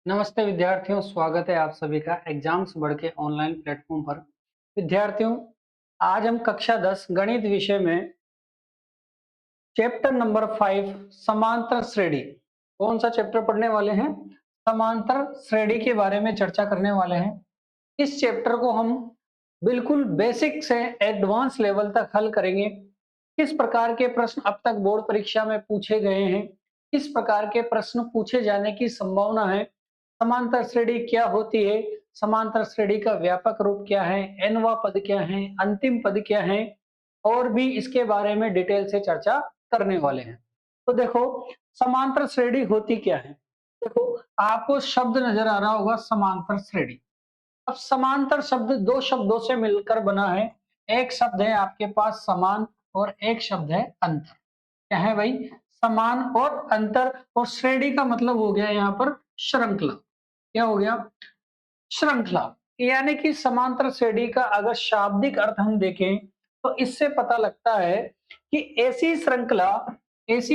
नमस्ते विद्यार्थियों, स्वागत है आप सभी का एग्जाम्स बढ़ के ऑनलाइन प्लेटफॉर्म पर। विद्यार्थियों, आज हम कक्षा 10 गणित विषय में चैप्टर नंबर 5 समांतर श्रेणी, कौन सा चैप्टर पढ़ने वाले हैं? समांतर श्रेणी के बारे में चर्चा करने वाले हैं। इस चैप्टर को हम बिल्कुल बेसिक से एडवांस लेवल तक हल करेंगे। किस प्रकार के प्रश्न अब तक बोर्ड परीक्षा में पूछे गए हैं, किस प्रकार के प्रश्न पूछे जाने की संभावना है, समांतर श्रेणी क्या होती है, समांतर श्रेणी का व्यापक रूप क्या है, nवां पद क्या है, अंतिम पद क्या है, और भी इसके बारे में डिटेल से चर्चा करने वाले हैं। तो देखो, समांतर श्रेणी होती क्या है? देखो, आपको शब्द नजर आ रहा होगा समांतर श्रेणी। अब समांतर शब्द दो शब्दों से मिलकर बना है। एक शब्द है आपके पास समान और एक शब्द है अंतर। क्या है भाई? समान और अंतर। और श्रेणी का मतलब हो गया यहाँ पर श्रृंखला। क्या हो गया? श्रृंखला। यानी कि समांतर श्रेणी का अगर शाब्दिक अर्थ हम देखें तो इससे पता लगता है कि ऐसी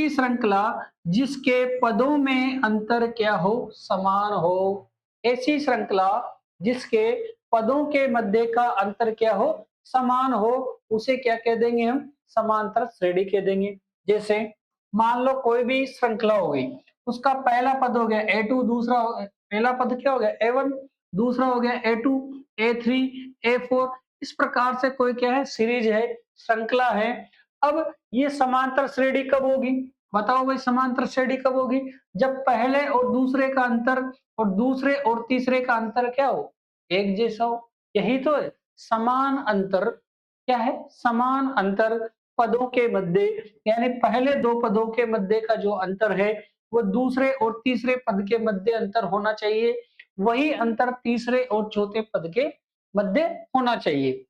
श्रृंखला जिसके पदों में अंतर क्या हो? समान हो। ऐसी श्रृंखला जिसके पदों के मध्य का अंतर क्या हो? समान हो। उसे क्या कह देंगे हम? समांतर श्रेणी कह देंगे। जैसे मान लो कोई भी श्रृंखला हो गई, उसका पहला पद हो गया A2, पहला पद क्या हो गया? A1, दूसरा हो गया A2, A3, A4। इस प्रकार से कोई क्या है? सीरीज है, श्रृंखला है। अब ये समांतर श्रेणी कब होगी? बताओ भाई, समांतर श्रेणी कब होगी? जब पहले और दूसरे का अंतर और दूसरे और तीसरे का अंतर क्या हो? एक जैसा हो। यही तो है समान अंतर। क्या है? समान अंतर पदों के मध्य, यानी पहले दो पदों के मध्य का जो अंतर है वो दूसरे और तीसरे पद के मध्य अंतर होना चाहिए। वही अंतर तीसरे और चौथे पद के मध्य होना चाहिए।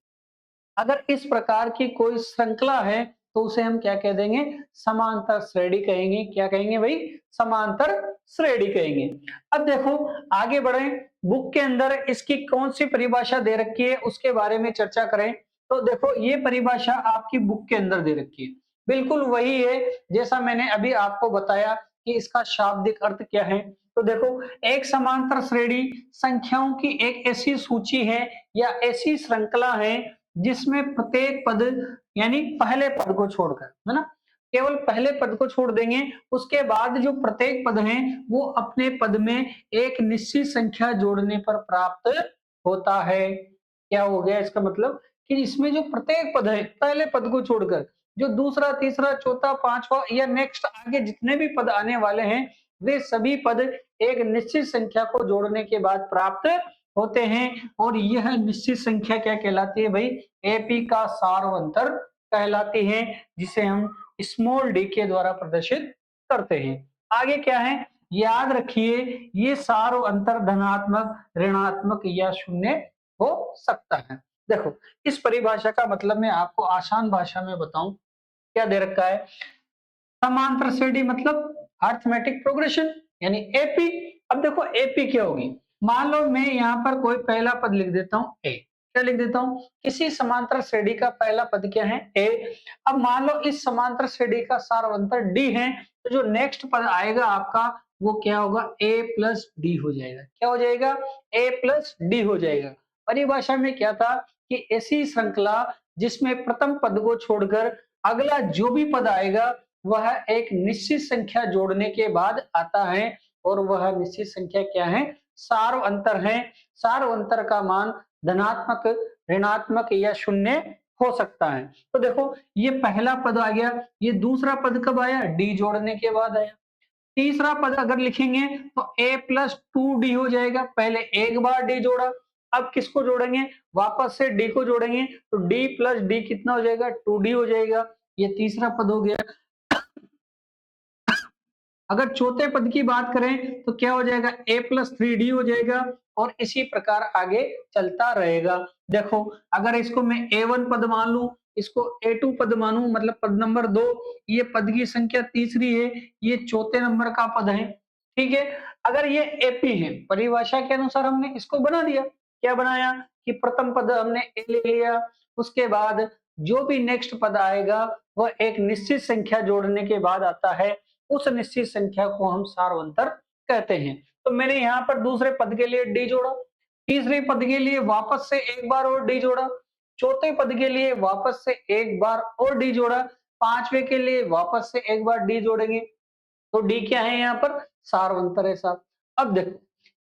अगर इस प्रकार की कोई श्रृंखला है तो उसे हम क्या कह देंगे? समांतर श्रेणी कहेंगे। क्या कहेंगे भाई? समांतर श्रेणी कहेंगे। अब देखो, आगे बढ़े, बुक के अंदर इसकी कौन सी परिभाषा दे रखी है उसके बारे में चर्चा करें। तो देखो, ये परिभाषा आपकी बुक के अंदर दे रखी है, बिल्कुल वही है जैसा मैंने अभी आपको बताया कि इसका शाब्दिक अर्थ क्या है। तो देखो, एक समांतर श्रेणी संख्याओं की एक ऐसी सूची है या ऐसी श्रृंखला है जिसमें प्रत्येक पद, यानी पहले पद को छोड़कर, है ना, केवल पहले पद को छोड़ देंगे, उसके बाद जो प्रत्येक पद हैं वो अपने पद में एक निश्चित संख्या जोड़ने पर प्राप्त होता है। क्या हो गया इसका मतलब? कि इसमें जो प्रत्येक पद है पहले पद को छोड़कर, जो दूसरा, तीसरा, चौथा, पांचवा या नेक्स्ट आगे जितने भी पद आने वाले हैं, वे सभी पद एक निश्चित संख्या को जोड़ने के बाद प्राप्त होते हैं। और यह निश्चित संख्या क्या कहलाती है भाई? एपी का सार्वंतर कहलाती है, जिसे हम स्मॉल डी के द्वारा प्रदर्शित करते हैं। आगे क्या है? याद रखिए, ये सार्व अंतर धनात्मक, ऋणात्मक या शून्य हो सकता है। देखो, इस परिभाषा का मतलब मैं आपको आसान भाषा में बताऊं, क्या दे रखा है? समांतर श्रेणी मतलब अरिथमेटिक प्रोग्रेशन, यानी एपी। अब देखो, एपी क्या होगी? मान लो मैं यहाँ पर कोई पहला पद लिख देता हूँ ए। क्या लिख देता हूँ? किसी समांतर श्रेणी का पहला पद क्या है? ए। अब मान लो इस समांतर श्रेणी का सार्वंतर डी है, तो जो नेक्स्ट पद आएगा आपका वो क्या होगा? ए प्लस डी हो जाएगा। क्या हो जाएगा? ए प्लस डी हो जाएगा। परिभाषा में क्या था कि ऐसी श्रृंखला जिसमें प्रथम पद को छोड़कर अगला जो भी पद आएगा वह एक निश्चित संख्या जोड़ने के बाद आता है, और वह निश्चित संख्या क्या है? सार्व अंतर है। सार्व अंतर का मान धनात्मक, ऋणात्मक या शून्य हो सकता है। तो देखो, ये पहला पद आ गया। ये दूसरा पद कब आया? डी जोड़ने के बाद आया। तीसरा पद अगर लिखेंगे तो a प्लस टू डी हो जाएगा। पहले एक बार डी जोड़ा, अब किसको जोड़ेंगे? वापस से डी को जोड़ेंगे, तो डी प्लस डी कितना हो जाएगा? टू डी हो जाएगा। ये तीसरा पद हो गया। अगर चौथे पद की बात करें तो क्या हो जाएगा? a प्लस थ्री डी हो जाएगा, और इसी प्रकार आगे चलता रहेगा। देखो, अगर इसको मैं a1 पद मान लूं, इसको a2 पद मानूं, मतलब पद नंबर 2, ये पद की संख्या तीसरी है, ये चौथे नंबर का पद है। ठीक है। अगर ये एपी है, परिभाषा के अनुसार हमने इसको बना दिया। क्या बनाया? कि प्रथम पद हमने ए ले लिया, उसके बाद जो भी नेक्स्ट पद आएगा वह एक निश्चित संख्या जोड़ने के बाद आता है। उस निश्चित संख्या को हम सार्वंतर कहते हैं। तो मैंने यहाँ पर दूसरे पद के लिए डी जोड़ा, तीसरे पद के लिए वापस से एक बार और डी जोड़ा, चौथे पद के लिए वापस से एक बार और डी जोड़ा, पांचवे के लिए वापस से एक बार डी जोड़ेंगे। तो डी क्या है यहाँ पर? सार्वंतर है साहब। अब देखो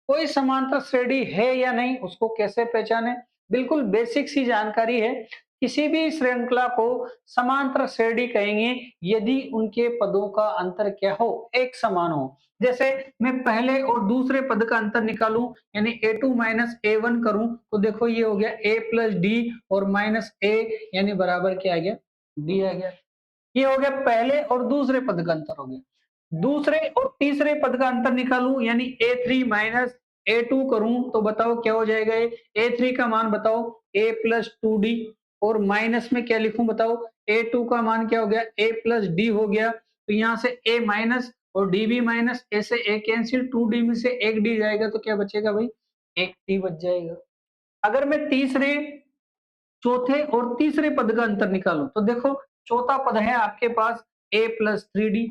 कोई समांतर श्रेणी है या नहीं, उसको कैसे पहचाने? बिल्कुल बेसिक सी जानकारी है। किसी भी श्रृंखला को समांतर श्रेणी कहेंगे यदि उनके पदों का अंतर क्या हो? एक समान हो। जैसे मैं पहले और दूसरे पद का अंतर निकालूं यानी a2 माइनस a1 करूं तो देखो ये हो गया a प्लस डी और माइनस a यानी बराबर क्या आ गया? d आ गया। ये हो गया पहले और दूसरे पद का अंतर हो गया। दूसरे और तीसरे पद का अंतर निकालूं यानी a3 माइनस a2 करूं तो बताओ क्या हो जाएगा? a3 का मान बताओ a प्लस 2d और माइनस में क्या लिखूं बताओ? a2 का मान क्या हो गया? a प्लस डी हो गया। तो यहाँ से a माइनस और डी भी माइनस, a से a कैंसिल, 2d में से एक d जाएगा तो क्या बचेगा भाई? एक d बच जाएगा। अगर मैं तीसरे, चौथे और तीसरे पद का अंतर निकालूं तो देखो चौथा पद है आपके पास a प्लस थ्री डी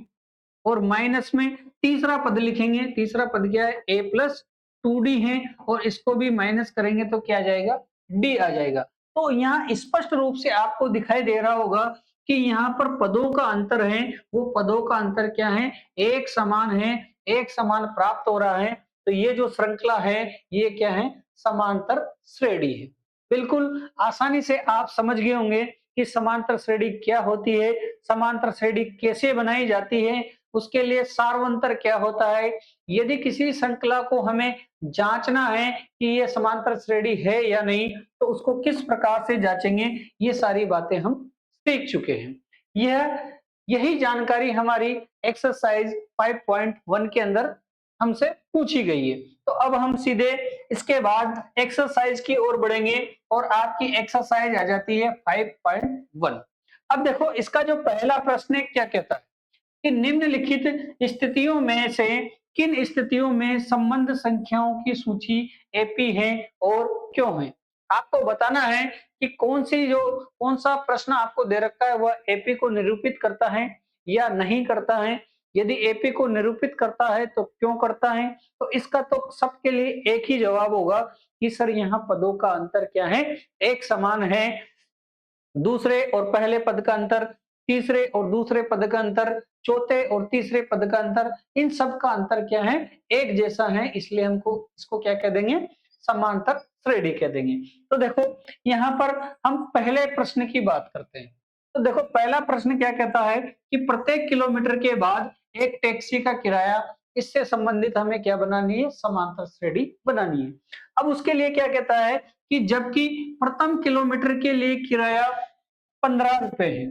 और माइनस में तीसरा पद लिखेंगे। तीसरा पद क्या है? a प्लस 2d है और इसको भी माइनस करेंगे तो क्या आ जाएगा? d आ जाएगा। तो यहाँ स्पष्ट रूप से आपको दिखाई दे रहा होगा कि यहाँ पर पदों का अंतर है, वो पदों का अंतर क्या है? एक समान है, एक समान प्राप्त हो रहा है। तो ये जो श्रृंखला है ये क्या है? समांतर श्रेणी है। बिल्कुल आसानी से आप समझ गए होंगे कि समांतर श्रेणी क्या होती है, समांतर श्रेणी कैसे बनाई जाती है, उसके लिए सार्वंतर क्या होता है। यदि किसी श्रृंखला को हमें जांचना है कि ये समांतर श्रेणी है या नहीं तो उसको किस प्रकार से जांचेंगे, ये सारी बातें हम सीख चुके हैं। यही जानकारी हमारी एक्सरसाइज 5.1 के अंदर हमसे पूछी गई है। तो अब हम सीधे इसके बाद एक्सरसाइज की ओर बढ़ेंगे और आपकी एक्सरसाइज आ जाती है 5.1। अब देखो इसका जो पहला प्रश्न है क्या कहता है कि निम्नलिखित स्थितियों में से किन स्थितियों में संबंध संख्याओं की सूची एपी है और क्यों है? आपको बताना है कि कौन सा प्रश्न आपको दे रखा है वह एपी को निरूपित करता है या नहीं करता है। यदि एपी को निरूपित करता है तो क्यों करता है? तो इसका तो सबके लिए एक ही जवाब होगा कि सर यहाँ पदों का अंतर क्या है? एक समान है। दूसरे और पहले पद का अंतर, तीसरे और दूसरे पद का अंतर, चौथे और तीसरे पद का अंतर, इन सब का अंतर क्या है? एक जैसा है, इसलिए हमको इसको क्या कह देंगे? समांतर श्रेणी कह देंगे। तो देखो यहाँ पर हम पहले प्रश्न की बात करते हैं। तो देखो पहला प्रश्न क्या कहता है कि प्रत्येक किलोमीटर के बाद एक टैक्सी का किराया, इससे संबंधित हमें क्या बनानी है? समांतर श्रेणी बनानी है। अब उसके लिए क्या कहता है कि जबकि प्रथम किलोमीटर के लिए किराया 15 रुपए है,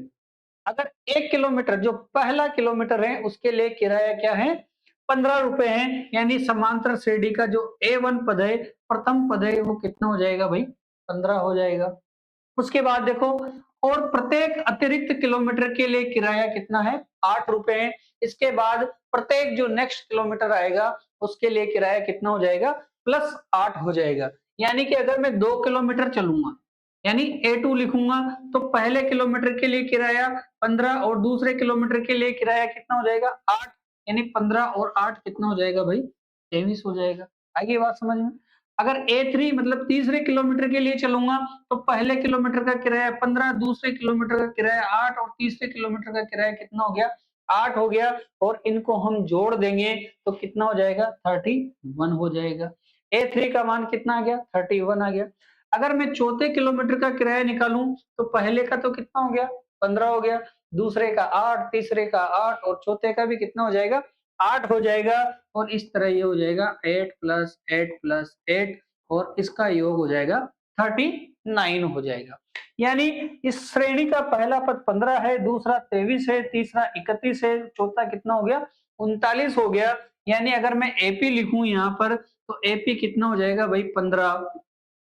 अगर 1 किलोमीटर जो पहला किलोमीटर है उसके लिए किराया क्या है? 15 रुपए है, यानी समांतर श्रेणी का जो A1 पद है, प्रथम पद है, वो कितना हो जाएगा भाई? 15 हो जाएगा। उसके बाद देखो और प्रत्येक अतिरिक्त किलोमीटर के लिए किराया कितना है? 8 रुपए है। इसके बाद प्रत्येक जो नेक्स्ट किलोमीटर आएगा उसके लिए किराया कितना हो जाएगा? प्लस 8 हो जाएगा। यानी कि अगर मैं 2 किलोमीटर चलूंगा यानी A2 लिखूंगा तो पहले किलोमीटर के लिए किराया 15 और दूसरे किलोमीटर के लिए किराया कितना हो जाएगा? 8, यानी 15 और 8 कितना हो जाएगा भाई? 23 हो जाएगा। आगे बात समझ में? अगर A3 मतलब तीसरे किलोमीटर के लिए चलूंगा तो पहले किलोमीटर का किराया 15, दूसरे किलोमीटर का किराया 8 और तीसरे किलोमीटर का किराया कितना हो गया? 8 हो गया और इनको हम जोड़ देंगे तो कितना हो जाएगा? 31 हो जाएगा। A3 का मान कितना आ गया? 31 आ गया। अगर मैं चौथे किलोमीटर का किराया निकालूं तो पहले का तो कितना हो गया? 15 हो गया, दूसरे का 8, तीसरे का 8 और चौथे का भी कितना हो जाएगा? 8 हो जाएगा और इस तरह ये हो जाएगा 8 प्लस 8 प्लस 8 और इसका योग हो जाएगा 39 हो जाएगा। यानी इस श्रेणी का पहला पद 15 है, दूसरा 23 है, तीसरा 31 है, चौथा कितना हो गया? 39 हो गया। यानी अगर मैं एपी लिखूं यहाँ पर तो एपी कितना हो जाएगा भाई? 15।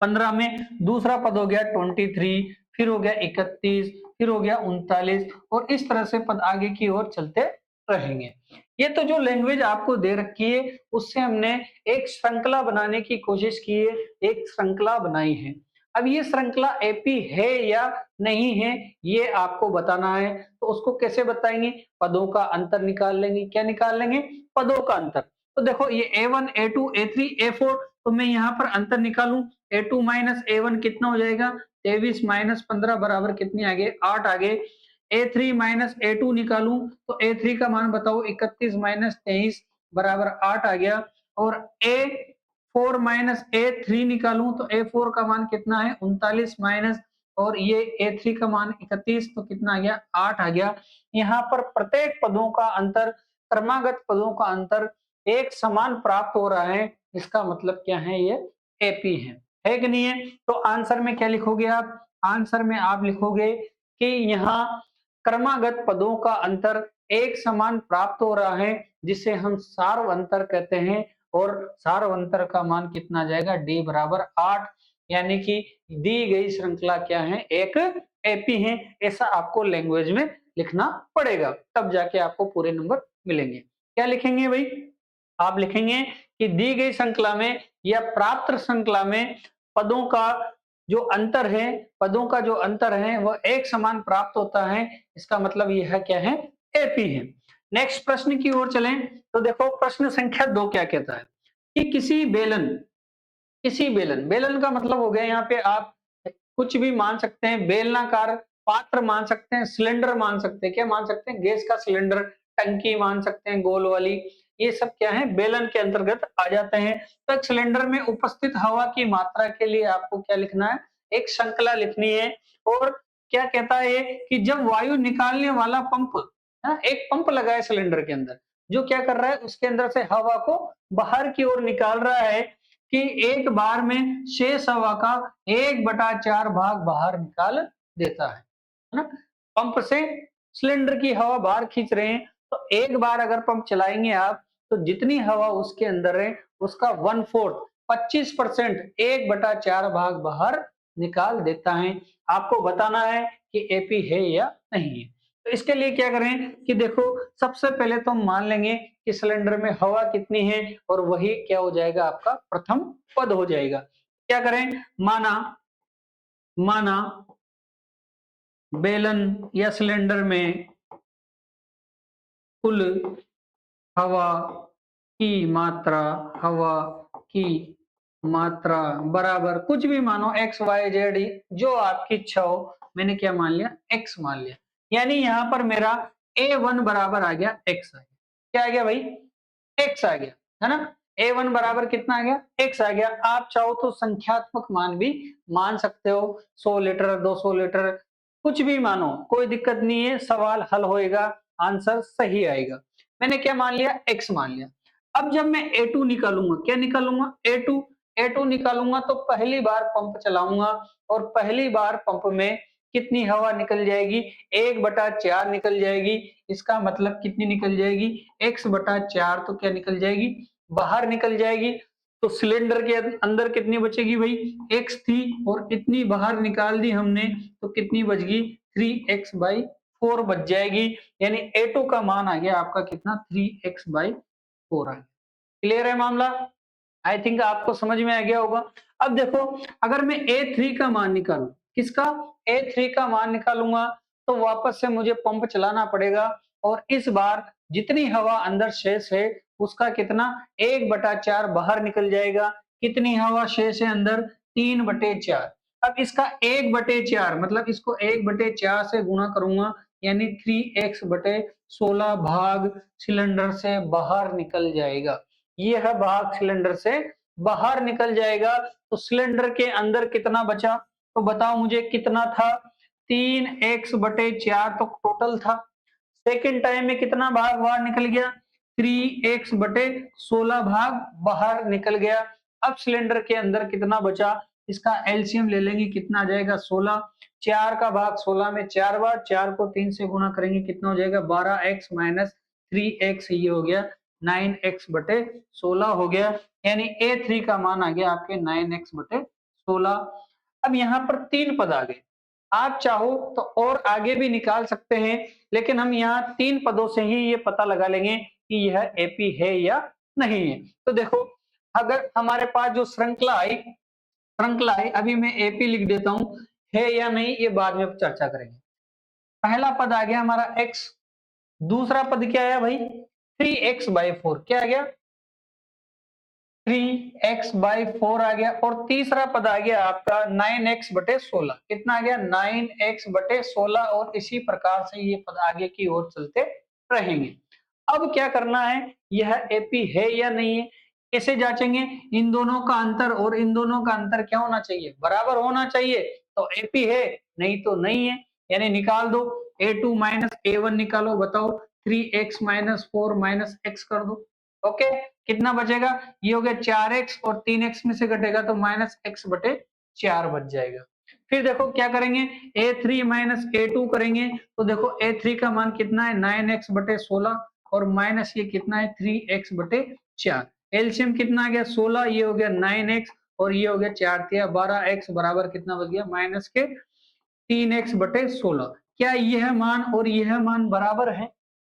15 में दूसरा पद हो गया 23, फिर हो गया 31, फिर हो गया 39 और इस तरह से पद आगे की ओर चलते रहेंगे। ये तो जो लैंग्वेज आपको दे रखी है उससे हमने एक श्रृंखला बनाने की कोशिश की है, एक श्रृंखला बनाई है। अब ये श्रृंखला एपी है या नहीं है ये आपको बताना है, तो उसको कैसे बताएंगे? पदों का अंतर निकाल लेंगे। क्या निकाल लेंगे? पदों का अंतर। तो देखो ये A1, A2, A3, A4, तो मैं यहाँ पर अंतर निकालूं, A2 माइनस A1 कितना हो जाएगा, 23 माइनस 15 बराबर कितनी आ गई, 8 आ गए। A3 माइनस A2 निकालूं तो A3 का मान बताओ, 31 माइनस 23 बराबर 8 आ गया। और A4 माइनस A3 निकालूं तो A4 का मान कितना है, 39 माइनस, और ये A3 का मान 31, तो कितना आ गया, 8 आ गया। यहाँ पर प्रत्येक पदों का अंतर, क्रमागत पदों का अंतर एक समान प्राप्त हो रहा है, इसका मतलब क्या है, ये एपी है कि नहीं है। तो आंसर में क्या लिखोगे आप, आंसर में आप लिखोगे कि यहाँ क्रमागत पदों का अंतर एक समान प्राप्त हो रहा है, जिसे हम सार्व अंतर कहते हैं, और सार्व अंतर का मान कितना आ जाएगा, डी बराबर 8, यानी कि दी गई श्रृंखला क्या है, एक एपी है। ऐसा आपको लैंग्वेज में लिखना पड़ेगा, तब जाके आपको पूरे नंबर मिलेंगे। क्या लिखेंगे भाई, आप लिखेंगे कि दी गई श्रृंखला में या प्राप्त श्रृंखला में पदों का जो अंतर है, पदों का जो अंतर है वह एक समान प्राप्त होता है, इसका मतलब यह क्या है, एपी है। नेक्स्ट प्रश्न की ओर चलें तो देखो प्रश्न संख्या 2 क्या कहता है कि किसी बेलन, बेलन का मतलब हो गया यहाँ पे आप कुछ भी मान सकते हैं, बेलनाकार पात्र मान सकते हैं, सिलेंडर मान सकते हैं, क्या मान सकते हैं, गैस का सिलेंडर, टंकी मान सकते हैं गोल वाली, ये सब क्या है, बेलन के अंतर्गत आ जाते हैं। तो एक सिलेंडर में उपस्थित हवा की मात्रा के लिए आपको क्या लिखना है, एक श्रृंखला लिखनी है। और क्या कहता है कि जब वायु निकालने वाला पंप, एक पंप लगा है सिलेंडर के अंदर, जो क्या कर रहा है, उसके अंदर से हवा को बाहर की ओर निकाल रहा है, कि एक बार में शेष हवा का 1/4 भाग बाहर निकाल देता है ना। पंप से सिलेंडर की हवा बाहर खींच रहे हैं, तो एक बार अगर पंप चलाएंगे आप, तो जितनी हवा उसके अंदर है उसका 1/4 25% 1/4 भाग बाहर निकाल देता है। आपको बताना है कि एपी है या नहीं है। तो इसके लिए क्या करें कि देखो, सबसे पहले तो हम मान लेंगे कि सिलेंडर में हवा कितनी है, और वही क्या हो जाएगा, आपका प्रथम पद हो जाएगा। क्या करें, माना माना बेलन या सिलेंडर में कुल हवा हवा की मात्रा बराबर कुछ भी मानो, एक्स वाई जेड, जो आपकी इच्छा हो। मैंने क्या मान लिया, एक्स मान लिया, यानी यहां पर मेरा A1 बराबर आ गया एक्स आ गया। क्या आ गया भाई, एक्स आ गया, है ना। A1 बराबर कितना आ गया, एक्स आ गया। आप चाहो तो संख्यात्मक मान भी मान सकते हो, 100 लीटर 200 लीटर कुछ भी मानो, कोई दिक्कत नहीं है, सवाल हल होएगा, आंसर सही आएगा। मैंने क्या मान लिया, एक्स मान लिया। अब जब मैं A2 निकालूंगा, क्या निकालूंगा, A2 निकालूंगा, तो पहली बार पंप चलाऊंगा, और पहली बार पंप में कितनी हवा निकल जाएगी, 1/4 निकल जाएगी। इसका मतलब कितनी निकल जाएगी, x/4, तो क्या निकल जाएगी, बाहर निकल जाएगी। तो सिलेंडर के अंदर कितनी बचेगी भाई, x थी, और इतनी बाहर निकाल दी हमने, तो कितनी बच गई, 3x/4 बच जाएगी। यानी A2 का मान आ गया आपका कितना, 3x/4 आ गया। क्लियर है मामला, आई थिंक आपको समझ में आ गया होगा। अब देखो, अगर मैं A3 का मान निकालूं, किसका, A3 का मान निकालूंगा, तो वापस से मुझे पंप चलाना पड़ेगा, और इस बार जितनी हवा अंदर शेष है उसका कितना, 1/4 बाहर निकल जाएगा। कितनी हवा शेष है अंदर, 3/4। अब इसका 1/4 मतलब इसको 1/4 से गुणा करूंगा, यानी 3x/16 भाग सिलेंडर से बाहर निकल जाएगा। यह भाग सिलेंडर से बाहर निकल जाएगा। तो सिलेंडर के अंदर कितना बचा, तो बताओ मुझे कितना था, 3x/4 तो टोटल था। सेकेंड टाइम में कितना भाग बाहर निकल गया, 3x/16 भाग बाहर निकल गया। अब सिलेंडर के अंदर कितना बचा, इसका एलसीएम ले लेंगे, कितना आ जाएगा, 16। 4 का भाग 16 में 4 बार, 4 को 3 से गुणा करेंगे, कितना हो जाएगा, 12x माइनस 3x, ये हो गया 9x/16 हो गया। यानी A3 का मान आ गया आपके 9x/16। अब यहाँ पर 3 पद आ गए, आप चाहो तो और आगे भी निकाल सकते हैं, लेकिन हम यहाँ 3 पदों से ही ये पता लगा लेंगे कि यह एपी है या नहीं है। तो देखो, अगर हमारे पास जो श्रृंखला आई, अभी मैं एपी लिख देता हूं, है या नहीं ये बाद में चर्चा करेंगे। पहला पद आ गया हमारा x, दूसरा पद क्या आया भाई, 3x/4, क्या आ गया, 3x/4 आ गया और तीसरा पद आ गया आपका 9x/16। कितना आ गया 9x/16 और इसी प्रकार से ये पद आगे की ओर चलते रहेंगे। अब क्या करना है, यह एपी है या नहीं है, कैसे जांचेंगे, इन दोनों का अंतर और इन दोनों का अंतर क्या होना चाहिए, बराबर होना चाहिए। तो एपी है, नहीं तो नहीं है, यानी निकाल दो। a2 माइनस a1 निकालो, बताओ 3x-4 माइनस एक्स कर दो। ओके, कितना बचेगा, ये हो गया 4x और 3x में से घटेगा तो माइनस एक्स बटे 4 बच जाएगा। फिर देखो क्या करेंगे, a3 माइनस a2 करेंगे तो देखो a3 का मान कितना है 9x/16 और माइनस ये कितना है 3x/4। एलसीएम कितना आ गया 16, ये हो गया 9x और ये हो गया 4 12x बराबर कितना बच गया माइनस के 3x/16। क्या यह मान और यह मान बराबर है,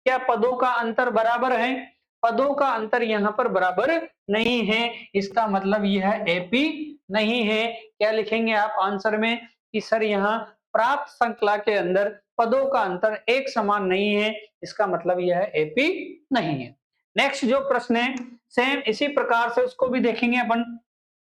क्या पदों का अंतर बराबर है, पदों का अंतर यहाँ पर बराबर नहीं है, इसका मतलब यह एपी नहीं है। क्या लिखेंगे आप आंसर में कि सर यहाँ प्राप्त श्रृंखला के अंदर पदों का अंतर एक समान नहीं है, इसका मतलब यह एपी नहीं है। नेक्स्ट जो प्रश्न है सेम इसी प्रकार से उसको भी देखेंगे अपन।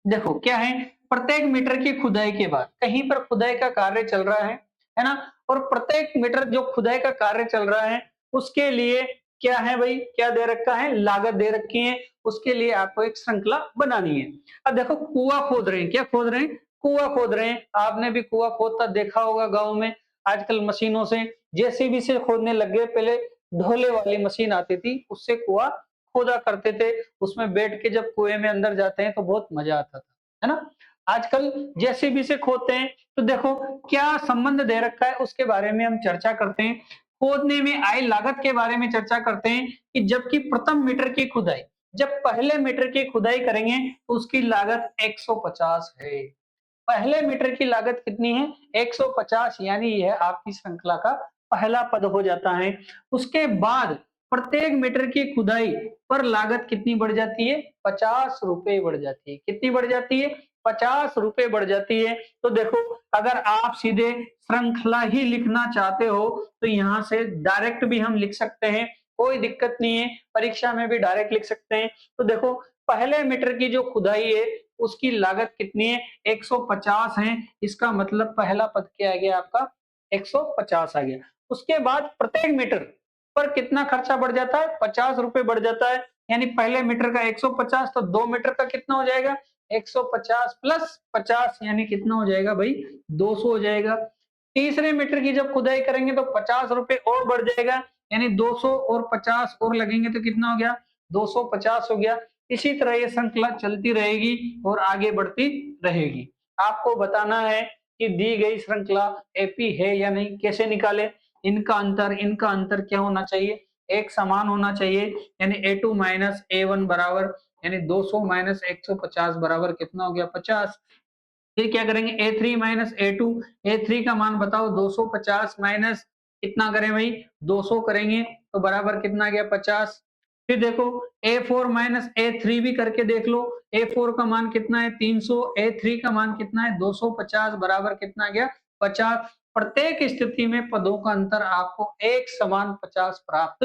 देखो क्या है, प्रत्येक मीटर की खुदाई के बाद कहीं पर खुदाई का कार्य चल रहा है ना, और प्रत्येक मीटर जो खुदाई का कार्य चल रहा है उसके लिए क्या है भाई, क्या दे रखा है, लागत दे रखी है, उसके लिए आपको एक श्रृंखला बनानी है। अब देखो कुआं खोद रहे हैं, क्या खोद रहे हैं, कुआं खोद रहे हैं। आपने भी कुआं खोदता देखा होगा गांव में, आजकल मशीनों से जेसीबी से खोदने लग गए, पहले ढोले वाली मशीन आती थी उससे कुआं खोदा करते थे, उसमें बैठ के जब कुएं में अंदर जाते हैं तो बहुत मजा आता था, है ना। आजकल जेसीबी से खोदते हैं, तो देखो क्या संबंध दे रखा है उसके बारे में हम चर्चा करते हैं। खोदने में आई लागत के बारे में चर्चा करते हैं कि जबकि प्रथम मीटर की खुदाई, जब पहले मीटर की खुदाई करेंगे तो उसकी लागत 150 है। पहले मीटर की लागत कितनी है 150, यानी यह आपकी श्रृंखला का पहला पद हो जाता है। उसके बाद प्रत्येक मीटर की खुदाई पर लागत कितनी बढ़ जाती है 50 रुपए बढ़ जाती है। कितनी बढ़ जाती है 50 रुपए बढ़ जाती है। तो देखो अगर आप सीधे श्रृंखला ही लिखना चाहते हो तो यहाँ से डायरेक्ट भी हम लिख सकते हैं, कोई दिक्कत नहीं है, परीक्षा में भी डायरेक्ट लिख सकते हैं। तो देखो पहले मीटर की जो खुदाई है उसकी लागत कितनी है 150 है, इसका मतलब पहला पद क्या आ गया आपका 150 आ गया। उसके बाद प्रत्येक मीटर पर कितना खर्चा बढ़ जाता है 50 रुपए बढ़ जाता है, यानी पहले मीटर का 150 तो 2 मीटर का कितना हो जाएगा 150 प्लस 50 यानी कितना हो जाएगा भाई 200 हो जाएगा। तीसरे मीटर की जब खुदाई करेंगे तो 50 रुपए और बढ़ जाएगा, यानी 200 और 50 और लगेंगे तो कितना हो गया 250 हो गया। इसी तरह ये श्रृंखला चलती रहेगी और आगे बढ़ती रहेगी। आपको बताना है कि दी गई श्रृंखला एपी है या नहीं, कैसे निकाले, इनका अंतर क्या होना चाहिए, एक समान होना चाहिए, यानी a2 माइनस a1 बराबर, यानी 200 माइनस 150 बराबर कितना हो गया 50। फिर क्या करेंगे a3 माइनस a2, a3 का मान बताओ 250 माइनस कितना करें भाई 200 करेंगे तो बराबर कितना आ गया 50। फिर देखो a4 माइनस a3 भी करके देख लो, a4 का मान कितना है 300, a3 का मान कितना है 250 बराबर कितना आ गया 50। प्रत्येक स्थिति में पदों का अंतर आपको एक समान 50 प्राप्त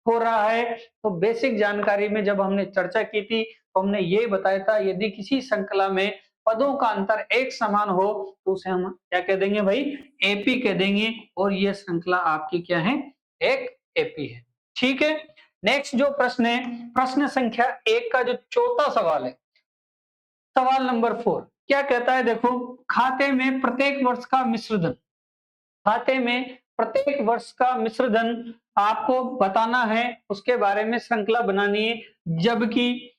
हो रहा है। तो बेसिक जानकारी में जब हमने चर्चा की थी तो हमने ये बताया था यदि किसी श्रृंखला में पदों का अंतर एक समान हो तो उसे हम क्या कह देंगे भाई एपी कह देंगे, और ये श्रृंखला आपकी क्या है एक एपी है। ठीक है, नेक्स्ट जो प्रश्न है प्रश्न संख्या 1 का जो चौथा सवाल है, सवाल नंबर 4 क्या कहता है, देखो खाते में प्रत्येक वर्ष का मिश्र धन, खाते में प्रत्येक वर्ष का मिश्र धन आपको बताना है, उसके बारे में श्रृंखला बनानी है। जबकि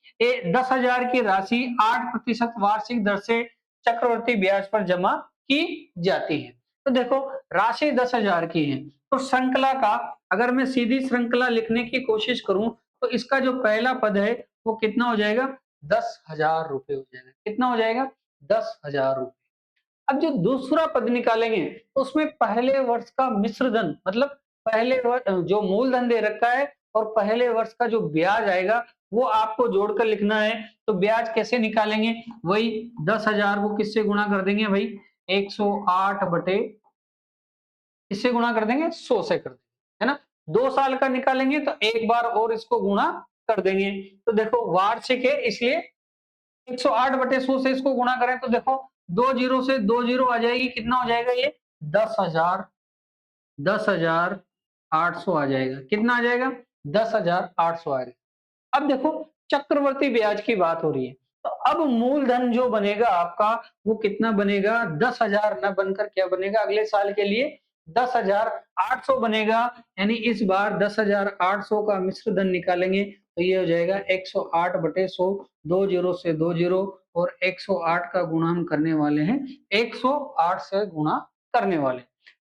10,000 की राशि 8% वार्षिक दर से चक्रवृद्धि ब्याज पर जमा की जाती है। तो देखो राशि 10,000 की है, तो श्रृंखला का अगर मैं सीधी श्रृंखला लिखने की कोशिश करूं तो इसका जो पहला पद है वो कितना हो जाएगा 10,000 रुपए हो जाएगा। कितना हो जाएगा 10,000 रुपए। अब जो दूसरा पद निकालेंगे तो उसमें पहले वर्ष का मिश्र धन, मतलब पहले वर्ष जो मूलधन दे रखा है और पहले वर्ष का जो ब्याज आएगा वो आपको जोड़कर लिखना है। तो ब्याज कैसे निकालेंगे, वही 10,000 को किससे गुणा कर देंगे भाई 108 बटे किससे गुणा कर देंगे 100 से कर देंगे, है ना। 2 साल का निकालेंगे तो एक बार और इसको गुणा कर देंगे। तो देखो वार्षिक है इसलिए 108/100 से इसको गुणा करें तो देखो 2 जीरो से 2 जीरो आ जाएगी, कितना हो जाएगा ये 10,000, 10,800 आ जाएगा। कितना आ जाएगा 10,800 आएगा। अब देखो चक्रवर्ती ब्याज की बात हो रही है, तो अब मूलधन जो बनेगा आपका वो कितना बनेगा 10,000 न बनकर क्या बनेगा अगले साल के लिए 10,800 बनेगा। यानी इस बार 10,800 का मिश्र धन निकालेंगे तो ये हो जाएगा 108/100, 2 जीरो से 2 जीरो और 108 का गुणा हम करने वाले हैं 108 से गुणा करने वाले।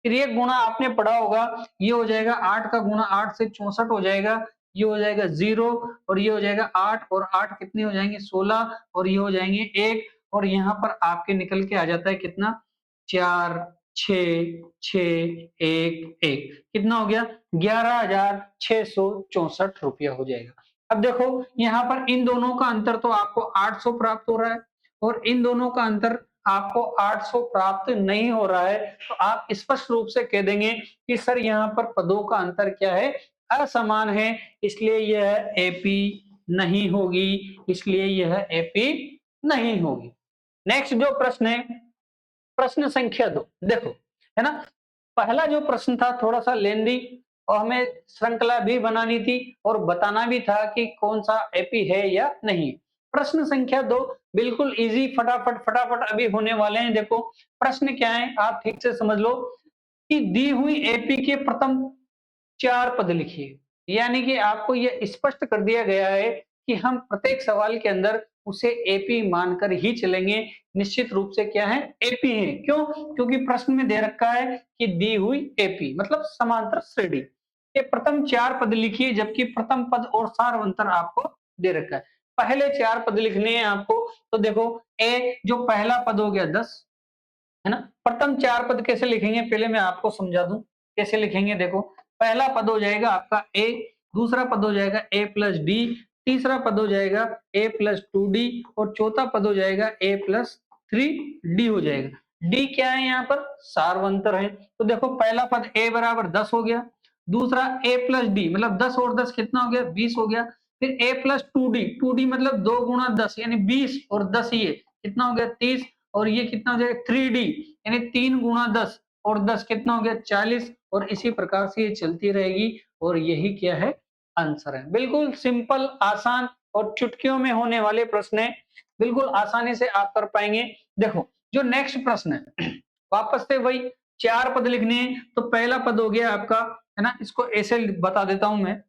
फिर ये गुणा आपने पढ़ा होगा, ये हो जाएगा 8 का गुणा 8 से 64 हो जाएगा, ये हो जाएगा 0 और ये हो जाएगा 8 और 8 कितने हो जाएंगे 16 और ये हो जाएंगे 1 और यहाँ पर आपके निकल के आ जाता है कितना 4 6 6 1 1 कितना हो गया 11,664 रुपया हो जाएगा। अब देखो यहाँ पर इन दोनों का अंतर तो आपको 800 प्राप्त हो रहा है और इन दोनों का अंतर आपको 800 प्राप्त नहीं हो रहा है, तो आप स्पष्ट रूप से कह देंगे कि सर यहाँ पर पदों का अंतर क्या है असमान है, इसलिए यह एपी नहीं होगी, इसलिए यह एपी नहीं होगी। नेक्स्ट जो प्रश्न है प्रश्न संख्या 2 देखो है ना, पहला जो प्रश्न था थोड़ा सा लेंदी और हमें श्रृंखला भी बनानी थी और बताना भी था कि कौन सा एपी है या नहीं। प्रश्न संख्या 2 बिल्कुल इजी, फटाफट फटाफट अभी होने वाले हैं। देखो प्रश्न क्या है आप ठीक से समझ लो कि दी हुई एपी के प्रथम 4 पद लिखिए, यानी कि आपको यह स्पष्ट कर दिया गया है कि हम प्रत्येक सवाल के अंदर उसे एपी मानकर ही चलेंगे। निश्चित रूप से क्या है एपी है, क्यों? क्योंकि प्रश्न में दे रखा है कि दी हुई एपी मतलब समांतर श्रेणी के प्रथम 4 पद लिखिए, जबकि प्रथम पद और सारवंतर आपको दे रखा है। पहले 4 पद लिखने हैं आपको, तो देखो ए जो पहला पद हो गया 10 है ना। प्रथम 4 पद कैसे लिखेंगे पहले मैं आपको समझा दूं कैसे लिखेंगे। देखो पहला पद हो जाएगा आपका ए, दूसरा पद हो जाएगा ए प्लस डी, तीसरा पद हो जाएगा ए प्लस 2d और चौथा पद हो जाएगा ए प्लस 3d हो जाएगा। डी क्या है यहाँ पर सारवंतर है, तो देखो पहला पद ए बराबर 10 हो गया, दूसरा ए प्लस डी मतलब 10 और 10 कितना हो गया 20 हो गया, फिर ए प्लस 2d मतलब 2 गुणा 10 यानी 20 और 10 ये कितना हो गया 30 और ये कितना हो जाएगा 3d यानी 3 गुणा 10 और 10 कितना हो गया 40 और इसी प्रकार से ये चलती रहेगी और यही क्या है आंसर है। बिल्कुल सिंपल आसान और चुटकियों में होने वाले प्रश्न है, बिल्कुल आसानी से आप कर पाएंगे। देखो जो नेक्स्ट प्रश्न है वापस से वही 4 पद लिखने हैं, तो पहला पद हो गया आपका है ना, इसको ऐसे बता देता हूं मैं,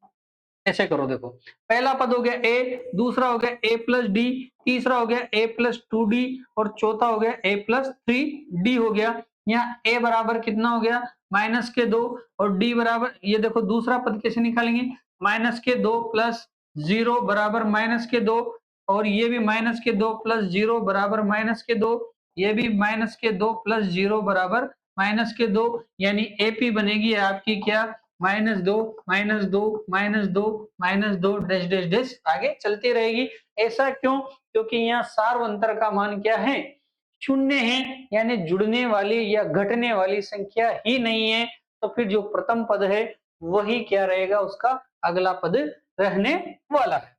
ऐसे करो। देखो पहला पद हो गया ए, दूसरा हो गया ए प्लस डी, तीसरा हो गया ए प्लस 2d और चौथा हो गया ए प्लस 3d हो गया। यहाँ ए बराबर कितना हो गया माइनस के 2 और डी बराबर ये देखो दूसरा पद कैसे निकालेंगे माइनस के 2 प्लस 0 बराबर माइनस के 2 और ये भी माइनस के 2 प्लस 0 बराबर माइनस के 2, ये भी माइनस के 2 प्लस 0 बराबर माइनस के 2, यानी एपी बनेगी आपकी क्या -2 -2 -2 -2 डैश डैश डैश आगे चलती रहेगी। ऐसा क्यों? क्योंकि यहाँ सार्वंतर का मान क्या है शून्य है, यानी जुड़ने वाली या घटने वाली संख्या ही नहीं है, तो फिर जो प्रथम पद है वही क्या रहेगा उसका अगला पद रहने वाला है।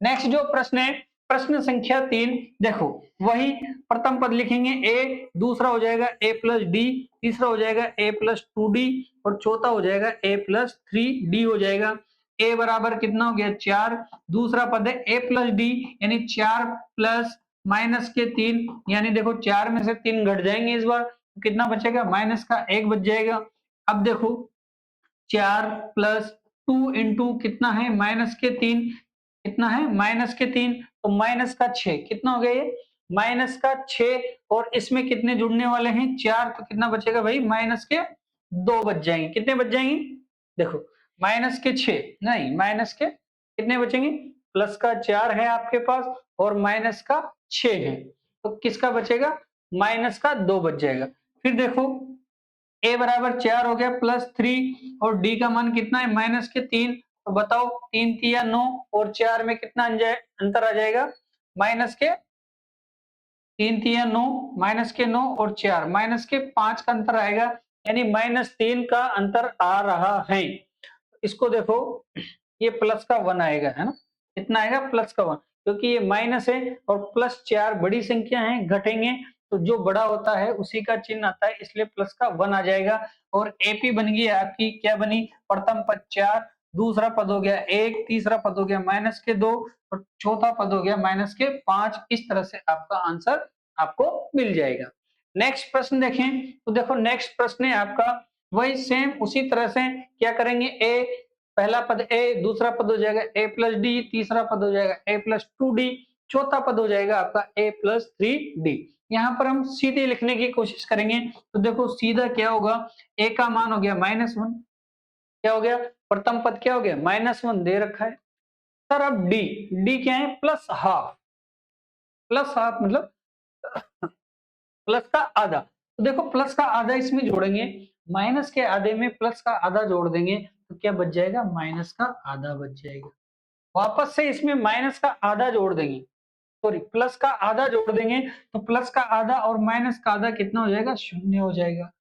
नेक्स्ट जो प्रश्न है प्रश्न संख्या 3 देखो वही प्रथम पद लिखेंगे ए, दूसरा हो जाएगा ए प्लस डी, तीसरा हो जाएगा ए प्लस 2d और चौथा हो जाएगा ए प्लस 3d हो जाएगा। ए बराबर कितना हो गया 4, दूसरा पद है ए प्लस डी यानी 4 प्लस माइनस के 3 यानी देखो 4 में से 3 घट जाएंगे इस बार, तो कितना बचेगा माइनस का 1 बच जाएगा। अब देखो 4 प्लस 2 इंटू कितना है माइनस के 3 कितना है माइनस के 3 तो माइनस का 6 कितना हो गया ये माइनस का 6 और इसमें कितने जुड़ने वाले हैं 4 तो कितना बचेगा भाई माइनस के 2 बच जाएंगे। कितने बच जाएंगे देखो माइनस के 6 नहीं माइनस के कितने बचेंगे प्लस का 4 है आपके पास और माइनस का 6 है, तो किसका बचेगा माइनस का 2 बच जाएगा। फिर देखो ए बराबर 4 हो गया प्लस 3 और डी का मान कितना है माइनस के 3, तो बताओ 3 तिया 9 और 4 में कितना अंतर आ जाएगा माइनस के 3 तिया 9 माइनस के 9 और 4 माइनस के 5 का अंतर आएगा, यानी -3 का अंतर आ रहा है। इसको देखो ये प्लस का 1 आएगा है ना, कितना आएगा प्लस का 1, क्योंकि ये माइनस है और प्लस 4 बड़ी संख्या है, घटेंगे तो जो बड़ा होता है उसी का चिन्ह आता है, इसलिए प्लस का 1 आ जाएगा। और एपी बन गई आपकी, क्या बनी, प्रथम पद 4, दूसरा पद हो गया 1, तीसरा पद हो गया -2 और चौथा पद हो गया -5। इस तरह से आपका आंसर आपको मिल जाएगा। नेक्स्ट प्रश्न देखें तो देखो नेक्स्ट प्रश्न है आपका वही सेम उसी तरह से क्या करेंगे, ए पहला पद ए, दूसरा पद हो जाएगा a प्लस डी, तीसरा पद हो जाएगा a प्लस 2d, चौथा पद हो जाएगा आपका a प्लस 3d। यहाँ पर हम सीधे लिखने की कोशिश करेंगे तो देखो सीधा क्या होगा, a का मान हो गया -1, क्या हो गया, प्रथम पद क्या हो गया -1 दे रखा है सर। अब डी क्या है, प्लस हाफ, प्लस हाफ मतलब प्लस का आधा। तो देखो प्लस का आधा इसमें जोड़ेंगे, माइनस के आधे में प्लस का आधा जोड़ देंगे तो क्या बच जाएगा, माइनस का आधा बच जाएगा। वापस से इसमें माइनस का आधा जोड़ देंगे, सॉरी प्लस का आधा जोड़ देंगे तो प्लस का आधा और माइनस का आधा कितना हो जाएगा, शून्य हो जाएगा।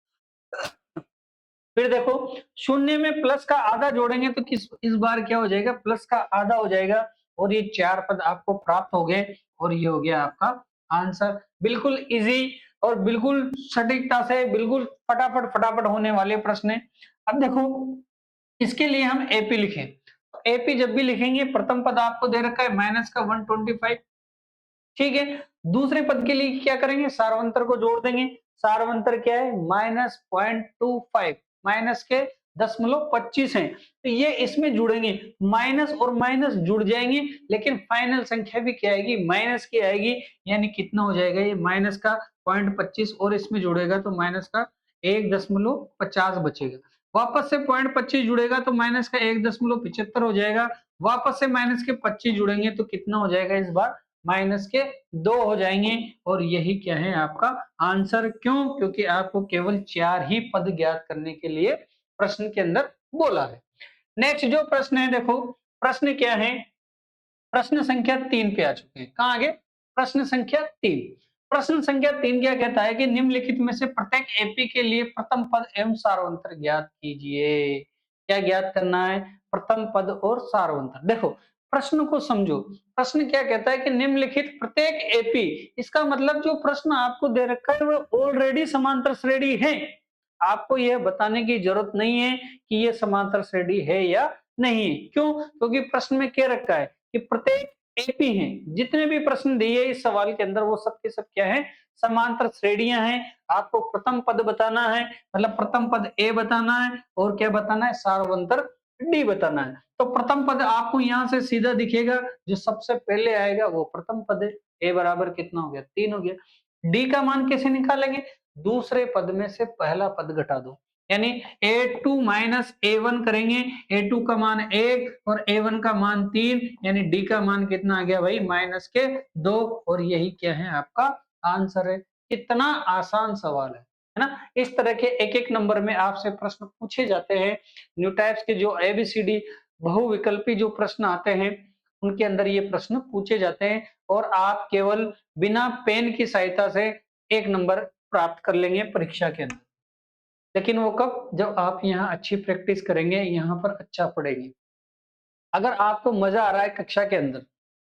फिर देखो शून्य में प्लस का आधा जोड़ेंगे तो इस बार क्या हो जाएगा, प्लस का आधा हो जाएगा और ये 4 पद आपको प्राप्त हो गए और ये हो गया आपका आंसर। बिल्कुल इजी और बिल्कुल सटीकता से बिल्कुल फटाफट फटाफट होने वाले प्रश्न है। अब देखो इसके लिए हम एपी लिखें, एपी जब भी लिखेंगे प्रथम पद आपको दे रखा है माइनस का 125, ठीक है। दूसरे पद के लिए क्या करेंगे, सार्वंतर को जोड़ देंगे, सार्वंतर क्या है -0.25, माइनस के 0.25 है तो ये इसमें जुड़ेंगे, माइनस और माइनस जुड़ जाएंगे लेकिन फाइनल संख्या भी क्या आएगी, माइनस की आएगी। यानी कितना हो जाएगा, ये माइनस का 0.25 और इसमें जुड़ेगा तो माइनस का 1.50 बचेगा। वापस से 0.25 जुड़ेगा तो माइनस का 1.75 हो जाएगा। वापस से माइनस के 25 जुड़ेंगे तो कितना हो जाएगा, इस बार माइनस के 2 हो जाएंगे और यही क्या है आपका आंसर। क्यों, क्योंकि आपको केवल 4 ही पद ज्ञात करने के लिए प्रश्न के अंदर बोला है। नेक्स्ट जो प्रश्न है देखो, प्रश्न क्या है, प्रश्न संख्या 3 पे आ चुके हैं। कहां आगे, प्रश्न संख्या 3। प्रश्न संख्या 3 क्या कहता है कि निम्नलिखित में से प्रत्येक एपी के लिए प्रथम पद एवं सार्वंतर ज्ञात कीजिए। क्या ज्ञात करना है, प्रथम पद और सार्वंतर। देखो प्रश्न को समझो, प्रश्न क्या कहता है कि निम्नलिखित प्रत्येक एपी, इसका मतलब जो प्रश्न आपको दे रखा है वो ऑलरेडी समांतर श्रेणी है। आपको यह बताने की जरूरत नहीं है कि ये समांतर श्रेणी है या नहीं है। क्यों, क्योंकि प्रश्न में क्या रखा है कि प्रत्येक एपी हैं, जितने भी प्रश्न दिए इस सवाल के अंदर वो सब के सब क्या है, समांतर श्रेणियां हैं। आपको प्रथम पद बताना है, मतलब प्रथम पद ए बताना है और क्या बताना है, सार्वंतर डी बताना है। तो प्रथम पद आपको यहाँ से सीधा दिखेगा, जो सबसे पहले आएगा वो प्रथम पद है। ए बराबर कितना हो गया, 3 हो गया। डी का मान कैसे निकालेंगे, दूसरे पद में से पहला पद घटा दो, यानी a2 माइनस a1 करेंगे। a2 का मान 1 और a1 का मान 3, यानी d का मान कितना आ गया भाई, माइनस के 2। और यही क्या है आपका आंसर है। कितना आसान सवाल है ना। इस तरह के एक एक नंबर में आपसे प्रश्न पूछे जाते हैं। न्यू टाइप्स के जो एबीसीडी बहुविकल्पी जो प्रश्न आते हैं उनके अंदर ये प्रश्न पूछे जाते हैं और आप केवल बिना पेन की सहायता से 1 नंबर प्राप्त कर लेंगे परीक्षा के अंदर। लेकिन वो कब, जब आप यहाँ अच्छी प्रैक्टिस करेंगे, यहाँ पर अच्छा पढ़ेंगे। अगर आपको मजा आ रहा है कक्षा के अंदर,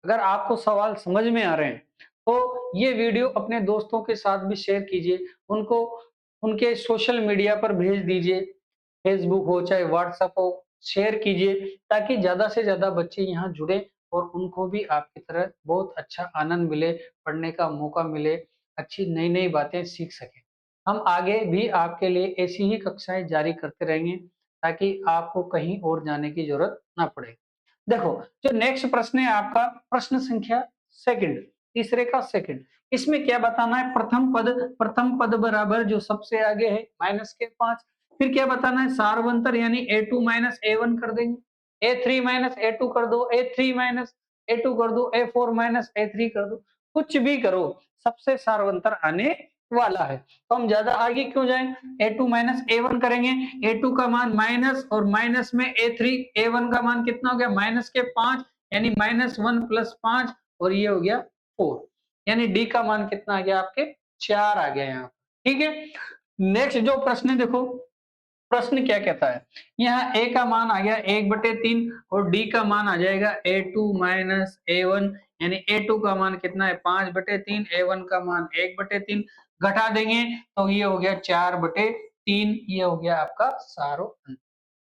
अगर आपको सवाल समझ में आ रहे हैं तो ये वीडियो अपने दोस्तों के साथ भी शेयर कीजिए, उनको उनके सोशल मीडिया पर भेज दीजिए, फेसबुक हो चाहे व्हाट्सएप हो, शेयर कीजिए ताकि ज्यादा से ज्यादा बच्चे यहाँ जुड़े और उनको भी आपकी तरह बहुत अच्छा आनंद मिले, पढ़ने का मौका मिले, अच्छी नई नई बातें सीख सकें। हम आगे भी आपके लिए ऐसी ही कक्षाएं जारी करते रहेंगे ताकि आपको कहीं और जाने की जरूरत ना पड़े। देखो जो नेक्स्ट प्रश्न है आपका, प्रश्न संख्या सेकंड, तीसरे का सेकंड। इसमें क्या बताना है, प्रथम पद बराबर जो सबसे आगे है माइनस के 5। फिर क्या बताना है, सार्वंतर यानी a2 माइनस a1 कर देंगे, a3 माइनस a2 कर दो, a3 माइनस a2 कर दो, a4 माइनस a3 कर दो, कुछ भी करो, सबसे सार्वंतर आने वाला है। तो हम ज्यादा आगे क्यों जाएं, a2 माइनस a1 करेंगे, a2 का मान माइनस और माइनस में a3, a1 का मान कितना हो गया, माइनस के 5, यानी -1 + 5 और ये हो गया 4, यानी डी का मान कितना आ गया आपके 4 आ गया यहाँ। ठीक है, नेक्स्ट जो प्रश्न है देखो, प्रश्न क्या कहता है, यहाँ a का मान आ गया 1/3 और d का मान आ जाएगा a2 माइनस a1, यानी A2 का मान कितना है 5/3, A1 का मान 1/3, घटा देंगे तो ये हो गया 4/3, ये हो गया आपका सारो अंतर।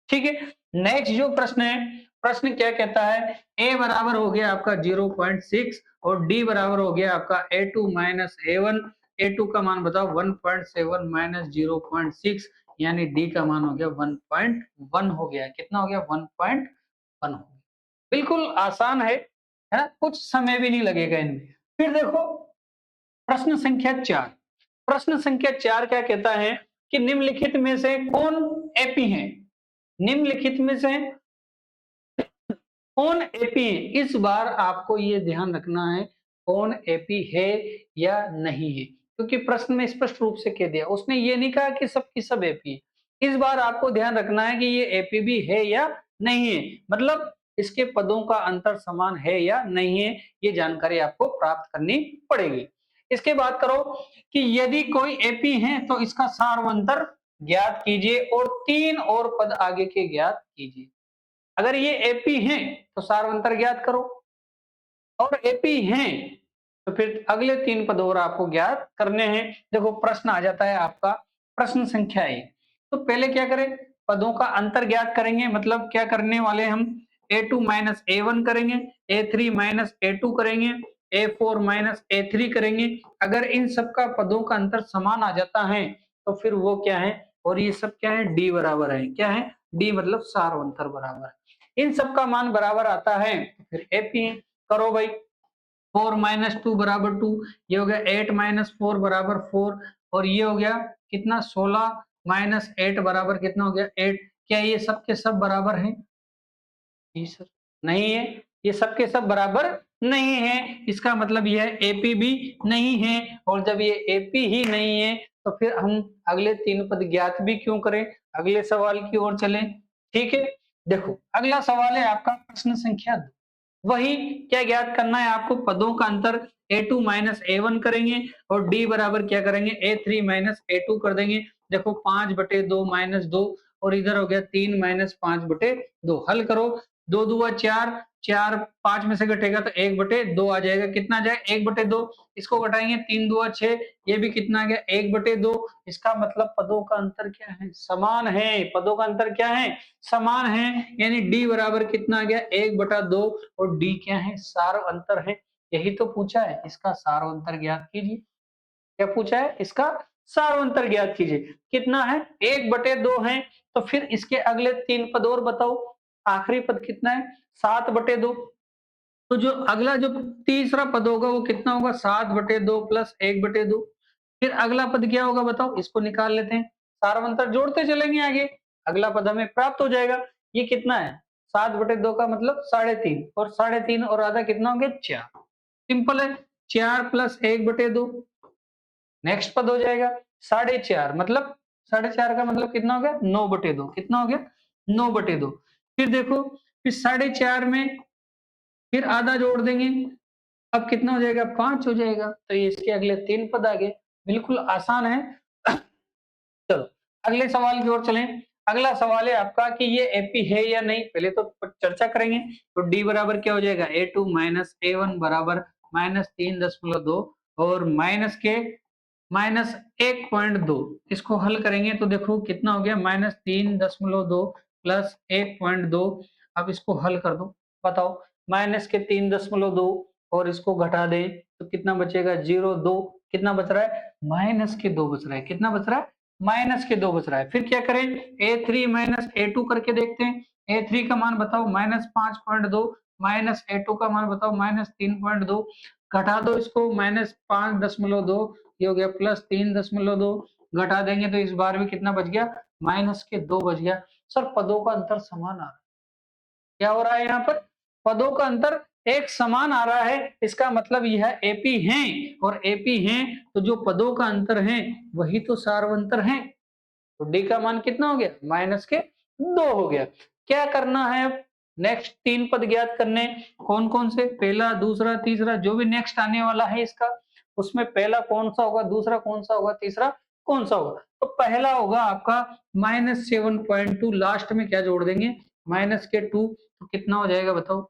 ठीक है, नेक्स्ट जो प्रश्न है, प्रश्न क्या कहता है, A बराबर हो गया आपका 0.6 और D बराबर हो गया आपका A2 माइनस A1, A2 का मान बताओ 1.7 माइनस 0.6, यानी D का मान हो गया 1.1 हो गया। कितना हो गया 1.1 हो गया। बिल्कुल आसान है ना, कुछ समय भी नहीं लगेगा इनमें। फिर देखो प्रश्न संख्या 4, प्रश्न संख्या 4 क्या कहता है कि निम्नलिखित में से कौन एपी है, निम्नलिखित में से कौन एपी है। इस बार आपको ये ध्यान रखना है कौन एपी है या नहीं है, क्योंकि प्रश्न में स्पष्ट रूप से कह दिया, उसने ये नहीं कहा कि सब की सब एपी है। इस बार आपको ध्यान रखना है कि ये एपी भी है या नहीं है, मतलब इसके पदों का अंतर समान है या नहीं है, ये जानकारी आपको प्राप्त करनी पड़ेगी। इसके बाद करो कि यदि कोई एपी है तो इसका सार्वंतर ज्ञात कीजिए और 3 और पद आगे के ज्ञात कीजिए। अगर ये एपी हैं तो सार्वंतर ज्ञात करो, और एपी हैं तो फिर अगले 3 पद और आपको ज्ञात करने हैं। देखो प्रश्न आ जाता है आपका प्रश्न संख्या 1, तो पहले क्या करें, पदों का अंतर ज्ञात करेंगे, मतलब क्या करने वाले हम A2 माइनस A1 करेंगे, A3 माइनस A2 करेंगे, A4 माइनस A3 करेंगे। अगर इन सबका पदों का अंतर समान आ जाता है तो फिर वो क्या है, और ये सब क्या है D बराबर है, क्या है D मतलब सार्वंतर बराबर है। इन सबका मान बराबर आता है तो फिर एपी है। करो भाई, 4 माइनस 2 बराबर 2, ये हो गया 8 माइनस 4 बराबर 4, और ये हो गया कितना 16 माइनस 8 बराबर कितना हो गया 8। क्या ये सब के सब बराबर हैं? जी सर, नहीं है, ये सब के सब बराबर नहीं है, इसका मतलब यह एपी भी नहीं है, और जब ये एपी ही नहीं है तो फिर हम अगले 3 पद ज्ञात भी क्यों करें, अगले सवाल की ओर चलें। ठीक है, देखो अगला सवाल है आपका प्रश्न संख्या 2, वही क्या ज्ञात करना है आपको, पदों का अंतर A2 माइनस A1 करेंगे और D बराबर क्या करेंगे A3 माइनस A2 कर देंगे। देखो 5/2 माइनस 2, और इधर हो गया 3 माइनस 5/2, हल करो, 2 दूआ 4, 4 5 में से घटेगा तो 1/2 आ जाएगा, कितना आ जाएगा 1/2, इसको घटाएंगे 3 दूआ 6, ये भी कितना आ गया 1/2। इसका मतलब पदों का अंतर क्या है, समान है, पदों का अंतर क्या है, समान है, यानी D बराबर कितना आ गया 1/2, और D क्या है सार अंतर है। यही तो पूछा है, इसका सार अंतर ज्ञात कीजिए। क्या पूछा है, इसका सार अंतर ज्ञात कीजिए। कितना है 1/2 है, तो फिर इसके अगले 3 पद और बताओ, आखिरी पद कितना है 7/2, तो जो अगला जो तीसरा पद होगा वो कितना होगा 7/2 प्लस 1/2। फिर अगला पद क्या होगा बताओ, इसको निकाल लेते हैं, सारवंतर जोड़ते चलेंगे आगे, अगला पद हमें प्राप्त हो जाएगा। ये कितना है 7/2 का मतलब 3.5, और 3.5 और आधा कितना हो गया 4, सिंपल है, 4 प्लस 1/2, नेक्स्ट पद हो जाएगा 4.5, मतलब 4.5 का मतलब कितना हो गया 9/2, कितना हो गया 9/2। फिर देखो, फिर 4.5 में फिर आधा जोड़ देंगे, अब कितना हो जाएगा 5 हो जाएगा, तो ये इसके अगले 3 पद आ गए, बिल्कुल आसान है। चलो अगले सवाल की ओर चलें। अगला सवाल है आपका कि ये एपी है या नहीं, पहले तो चर्चा करेंगे। तो डी बराबर क्या हो जाएगा A2 माइनस A1 बराबर -3.2, और माइनस के -1.2, इसको हल करेंगे तो देखो कितना हो गया -3.2 प्लस 1.2। अब इसको हल कर दो, बताओ माइनस के 3.2 और इसको घटा दे तो कितना बचेगा 0.2, कितना बच रहा है माइनस के 2 बच रहा है, कितना बच रहा है माइनस के 2 बच रहा है। फिर क्या करें A3 माइनस A2 करके देखते हैं, A3 का मान बताओ -5.2, माइनस A2 का मान बताओ -3.2, घटा दो इसको -5.2, ये हो गया +3.2, घटा देंगे तो इस बार भी कितना बच गया -2 बच गया। सर पदों का अंतर समान आ रहा है, क्या हो रहा है यहाँ पर पदों का अंतर एक समान आ रहा है, इसका मतलब यह एपी हैं, और एपी हैं तो जो पदों का अंतर है वही तो सार्वंतर है, तो डी का मान कितना हो गया -2 हो गया। क्या करना है अब, नेक्स्ट 3 पद ज्ञात करने, कौन कौन से, पहला दूसरा तीसरा, जो भी नेक्स्ट आने वाला है इसका, उसमें पहला कौन सा होगा, दूसरा कौन सा होगा, तीसरा कौन सा होगा। तो पहला होगा आपका -7.2, लास्ट में क्या जोड़ देंगे -2, तो कितना हो जाएगा बताओ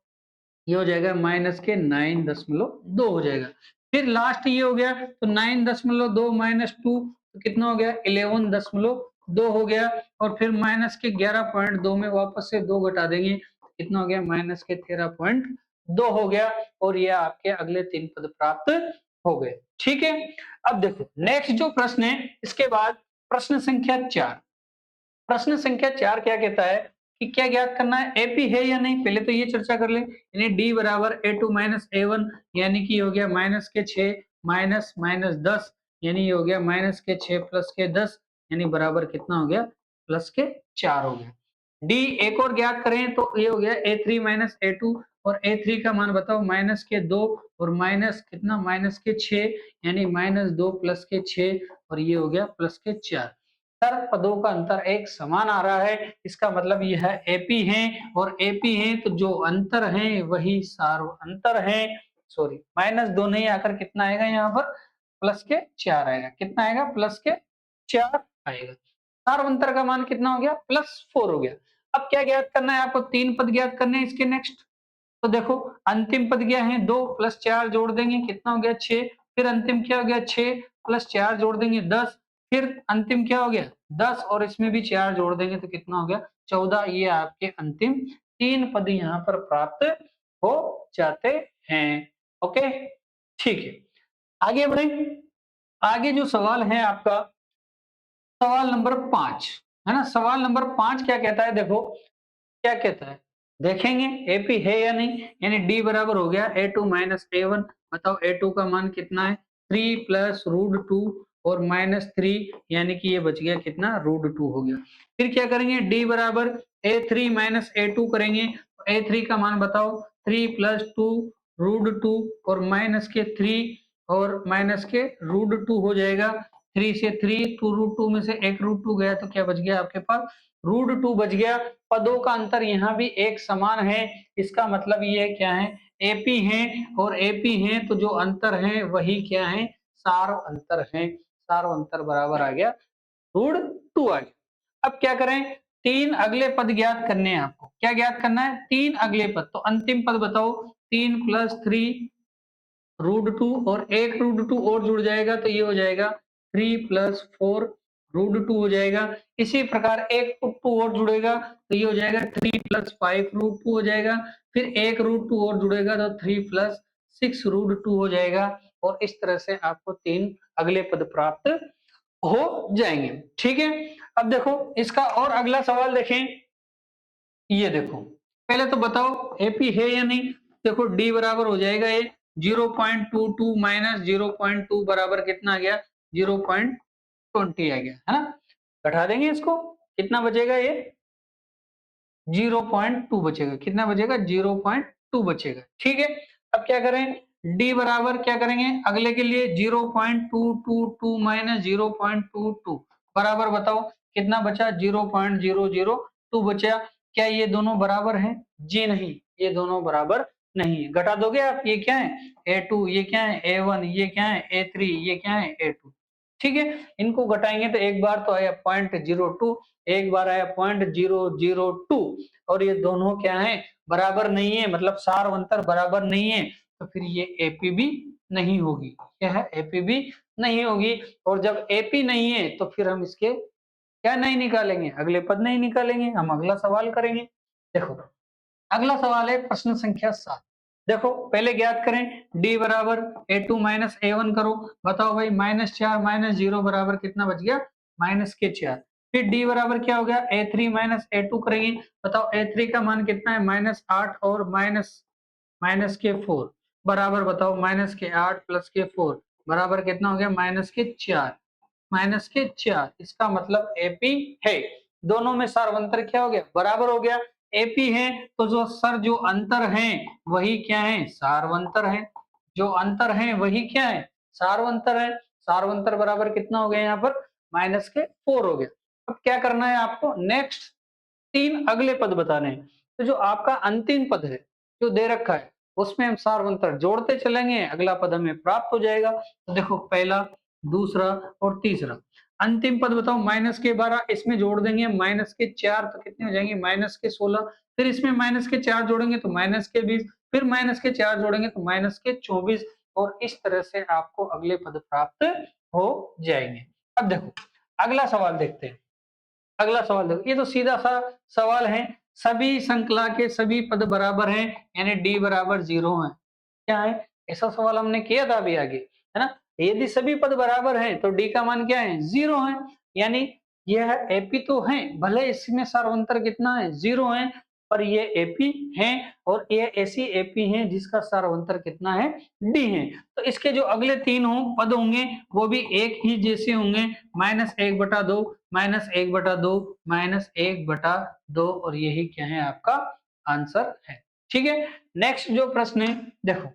ये हो जाएगा माइनस के 9.2 हो जाएगा। फिर लास्ट ये हो गया तो 9.2 माइनस 2 तो कितना हो गया 11.2 हो गया। और फिर माइनस के 11.2 में वापस से 2 घटा देंगे, कितना हो गया माइनस के 13.2 हो गया। और ये आपके अगले 3 पद प्राप्त हो गए। ठीक है, अब देखो नेक्स्ट जो प्रश्न है इसके बाद प्रश्न संख्या 4। प्रश्न संख्या 4 क्या कहता है कि क्या ज्ञात करना है, एपी है या नहीं। पहले तो ये चर्चा कर ले, यानी डी बराबर a2 माइनस a1, यानी कि हो गया माइनस के 6 माइनस माइनस 10, यानी ये हो गया माइनस के 6 प्लस के 10, यानी बराबर कितना हो गया प्लस के 4 हो गया। डी एक और ज्ञात करें तो ये हो गया a3 माइनस a2, और a3 का मान बताओ माइनस के 2 और माइनस कितना माइनस के 6, यानी माइनस 2 प्लस के 6, और ये हो गया प्लस के 4। सर पदों का अंतर एक समान आ रहा है, इसका मतलब यह है एपी है, और एपी है तो जो अंतर है वही सार्व अंतर है। सॉरी माइनस 2 नहीं आकर कितना आएगा यहाँ पर प्लस के 4 आएगा। कितना आएगा प्लस के 4 आएगा। सार्व अंतर का मान कितना हो गया +4 हो गया। अब क्या ज्ञात करना है आपको, 3 पद ज्ञात करने हैं इसके नेक्स्ट। तो देखो अंतिम पद क्या है 2 प्लस 4 जोड़ देंगे कितना हो गया 6, फिर अंतिम क्या हो गया 6 प्लस 4 जोड़ देंगे 10, फिर अंतिम क्या हो गया 10 और इसमें भी 4 जोड़ देंगे तो कितना हो गया 14। ये आपके अंतिम 3 पद यहाँ पर प्राप्त हो जाते हैं। ओके ठीक है, आगे बढ़े। आगे जो सवाल है आपका सवाल नंबर 5 है ना। सवाल नंबर 5 क्या कहता है, देखो क्या कहता है देखेंगे एपी है या नहीं। यानी डी बराबर हो गया a2 माइनस a1, बताओ a2 का मान कितना है 3 प्लस √2 और माइनस 3, यानी कि ये बच गया कितना √2 हो गया। फिर क्या करेंगे डी बराबर a3 माइनस a2 करेंगे, तो a3 का मान बताओ 3 प्लस 2 √2 और माइनस के 3 और माइनस के √2 हो जाएगा। 3 से 3 2 √2 में से एक √2 गया तो क्या बच गया आपके पास √2 बच गया। पदों का अंतर यहाँ भी एक समान है, इसका मतलब ये क्या है एपी है, और एपी है तो जो अंतर है वही क्या है सार्व अंतर है। सार्व अंतर बराबर आ गया √2 आ गया। अब क्या करें, 3 अगले पद ज्ञात करने हैं आपको। क्या ज्ञात करना है 3 अगले पद, तो अंतिम पद बताओ 3 प्लस 3 √2 और एक √2 और जुड़ जाएगा तो ये हो जाएगा 3 प्लस 4 √2 हो जाएगा। इसी प्रकार एक √2 और जुड़ेगा तो ये हो जाएगा 3 प्लस 5 √2 हो जाएगा। फिर एक √2 और जुड़ेगा तो 3 प्लस 6 √2 हो जाएगा। और इस तरह से आपको 3 अगले पद प्राप्त हो जाएंगे। ठीक है, अब देखो इसका और अगला सवाल देखें। ये देखो पहले तो बताओ एपी है या नहीं। देखो डी बराबर हो जाएगा ये 0.22 माइनस 0.2 बराबर कितना आ गया 0.20 आ गया है ना। घटा देंगे इसको कितना बचेगा ये 0.2 बचेगा। कितना बचेगा 0.2 बचेगा। ठीक है, अब क्या करें डी बराबर क्या करेंगे अगले के लिए 0.222 माइनस 0.22 बराबर बताओ कितना बचा 0.002 बचा। क्या ये दोनों बराबर हैं? जी नहीं, ये दोनों बराबर नहीं है। घटा दोगे आप, ये क्या है a2, ये क्या है a1, ये क्या है a3, ये क्या है a2। ठीक है, इनको घटाएंगे तो एक बार तो आया 0.02, एक बार आया 0.002, और ये दोनों क्या है बराबर नहीं है, मतलब सार्व अंतर बराबर नहीं है, तो फिर ये एपी भी नहीं होगी। क्या है एपी भी नहीं होगी। और जब एपी नहीं है तो फिर हम इसके क्या नहीं निकालेंगे अगले पद नहीं निकालेंगे, हम अगला सवाल करेंगे। देखो अगला सवाल है प्रश्न संख्या 7। देखो पहले ज्ञात करें d बराबर a2 माइनस a1 करो। बताओ भाई -4 माइनस 0 बराबर कितना बच गया -4। फिर d बराबर क्या हो गया a3 माइनस a2 करेंगे। बताओ a3 का मान कितना है -8 और माइनस के 4 बराबर बताओ -8 प्लस के 4 बराबर कितना हो गया -4। -4 इसका मतलब एपी है। दोनों में सार्वंतर क्या हो गया बराबर हो गया। एपी है तो जो सर जो अंतर है वही क्या है सार्वंतर है। जो अंतर है वही क्या है सार्वंतर है। सार्वंतर बराबर कितना हो गया यहाँ पर -4 हो गया। अब क्या करना है आपको नेक्स्ट 3 अगले पद बताने हैं। तो जो आपका अंतिम पद है जो दे रखा है उसमें हम सार्वंतर जोड़ते चलेंगे, अगला पद हमें प्राप्त हो जाएगा। तो देखो पहला दूसरा और तीसरा अंतिम पद बताओ -12, इसमें जोड़ देंगे -4 तो कितने हो जाएंगे -16, फिर इसमें -4 जोड़ेंगे तो -20, फिर -4 जोड़ेंगे तो -24 और इस तरह से आपको अगले पद प्राप्त हो जाएंगे। अब देखो अगला सवाल देखते हैं। अगला सवाल देखो, ये तो सीधा सा सवाल है, सभी श्रृंखला के सभी पद बराबर हैं यानी डी बराबर 0 है। क्या है? ऐसा सवाल हमने किया था अभी आगे, है ना? यदि सभी पद बराबर हैं तो डी का मान क्या है? 0 है। यानी यह एपी तो है, भले इसमें सार्वंतर कितना है? 0 है, पर ये एपी है और ये ऐसी एपी है जिसका सार्वंतर कितना है? डी है। तो इसके जो अगले 3 पद होंगे वो भी एक ही जैसे होंगे, -1/2, -1/2, -1/2 और यही क्या है? आपका आंसर है। ठीक है, नेक्स्ट जो प्रश्न है देखो,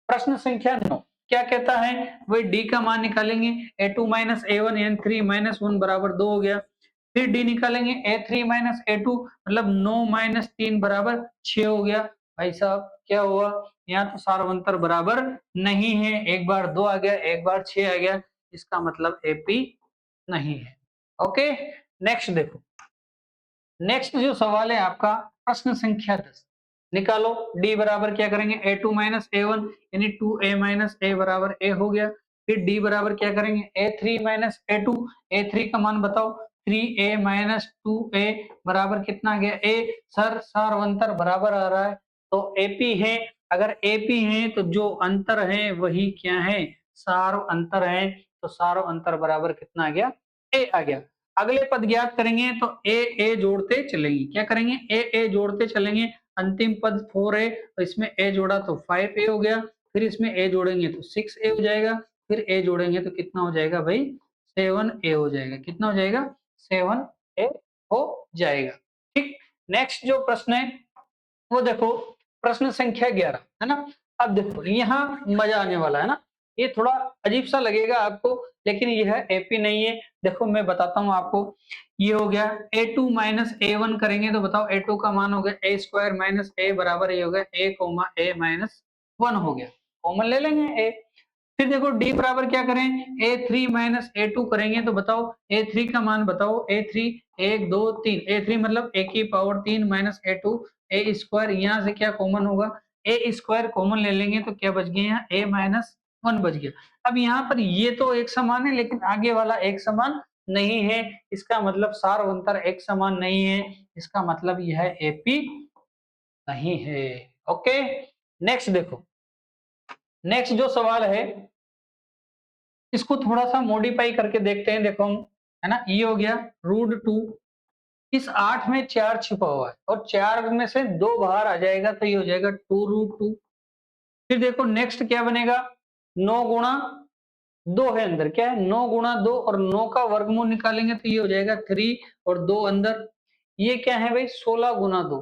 प्रश्न संख्या 9 क्या कहता है? वही डी का मान निकालेंगे, a2 - a1 यानी 3 - 1 बराबर 2 हो गया। फिर डी निकालेंगे, a3 - a2 मतलब 9 - 3 बराबर 6 हो गया। भाई साहब क्या हुआ? यहाँ तो सार्वंतर बराबर नहीं है, एक बार 2 आ गया, एक बार 6 आ गया, इसका मतलब एपी नहीं है। ओके, नेक्स्ट देखो, नेक्स्ट जो सवाल है आपका प्रश्न संख्या 10 निकालो, डी बराबर क्या करेंगे? a2 - a1 यानी 2a - a बराबर a हो गया। फिर डी बराबर क्या करेंगे? a3 - a2, a3 का मान बताओ, 3a - 2a बराबर कितना आ गया? a। सर सार्वंतर बराबर आ रहा है तो एपी है, अगर एपी है तो जो अंतर है वही क्या है? सार्व अंतर है, तो सार्व अंतर बराबर कितना आ गया? a आ गया। अगले पद ज्ञात करेंगे तो ए जोड़ते चलेंगे, क्या करेंगे? ए जोड़ते चलेंगे, अंतिम पद 4a तो इसमें ए जोड़ा तो 5a हो गया, फिर इसमें ए जोड़ेंगे तो 6a हो जाएगा, फिर ए जोड़ेंगे तो कितना हो जाएगा भाई? 7a हो जाएगा। कितना हो जाएगा? 7a हो जाएगा। ठीक, नेक्स्ट जो प्रश्न है वो देखो, प्रश्न संख्या 11 है ना? अब देखो यहाँ मजा आने वाला है ना, ये थोड़ा अजीब सा लगेगा आपको, लेकिन यह एपी नहीं है। देखो मैं बताता हूँ आपको, ये हो गया a2 - a1 करेंगे तो बताओ a2 का मान हो गया a² - a बराबर ये हो गया a, a - 1 हो गया, कॉमन ले लेंगे a। फिर देखो डी बराबर क्या करें? a3 - a2 करेंगे तो बताओ a3 का मान बताओ, a3 1 2 3, a3 मतलब a की पावर 3 - a2 a स्क्वायर, यहाँ से क्या कॉमन होगा? a स्क्वायर कॉमन ले लेंगे तो क्या बच गया? यहाँ a - 1 बच गया। अब यहाँ पर ये तो एक समान है लेकिन आगे वाला एक समान नहीं है, इसका मतलब सार्वंतर एक समान नहीं है, इसका मतलब यह एपी नहीं है। ओके, नेक्स्ट देखो, नेक्स्ट जो सवाल है इसको थोड़ा सा मॉडिफाई करके देखते हैं। देखो हम, है ना, ये हो गया √2, इस 8 में 4 छिपा हुआ है और 4 में से 2 बाहर आ जाएगा तो ये हो जाएगा 2√2। फिर देखो नेक्स्ट क्या बनेगा? 9 गुणा 2 है अंदर, क्या है? 9 गुणा 2 और 9 का वर्गमूल निकालेंगे तो ये हो जाएगा 3 और 2 अंदर। ये क्या है भाई? 16 गुणा 2,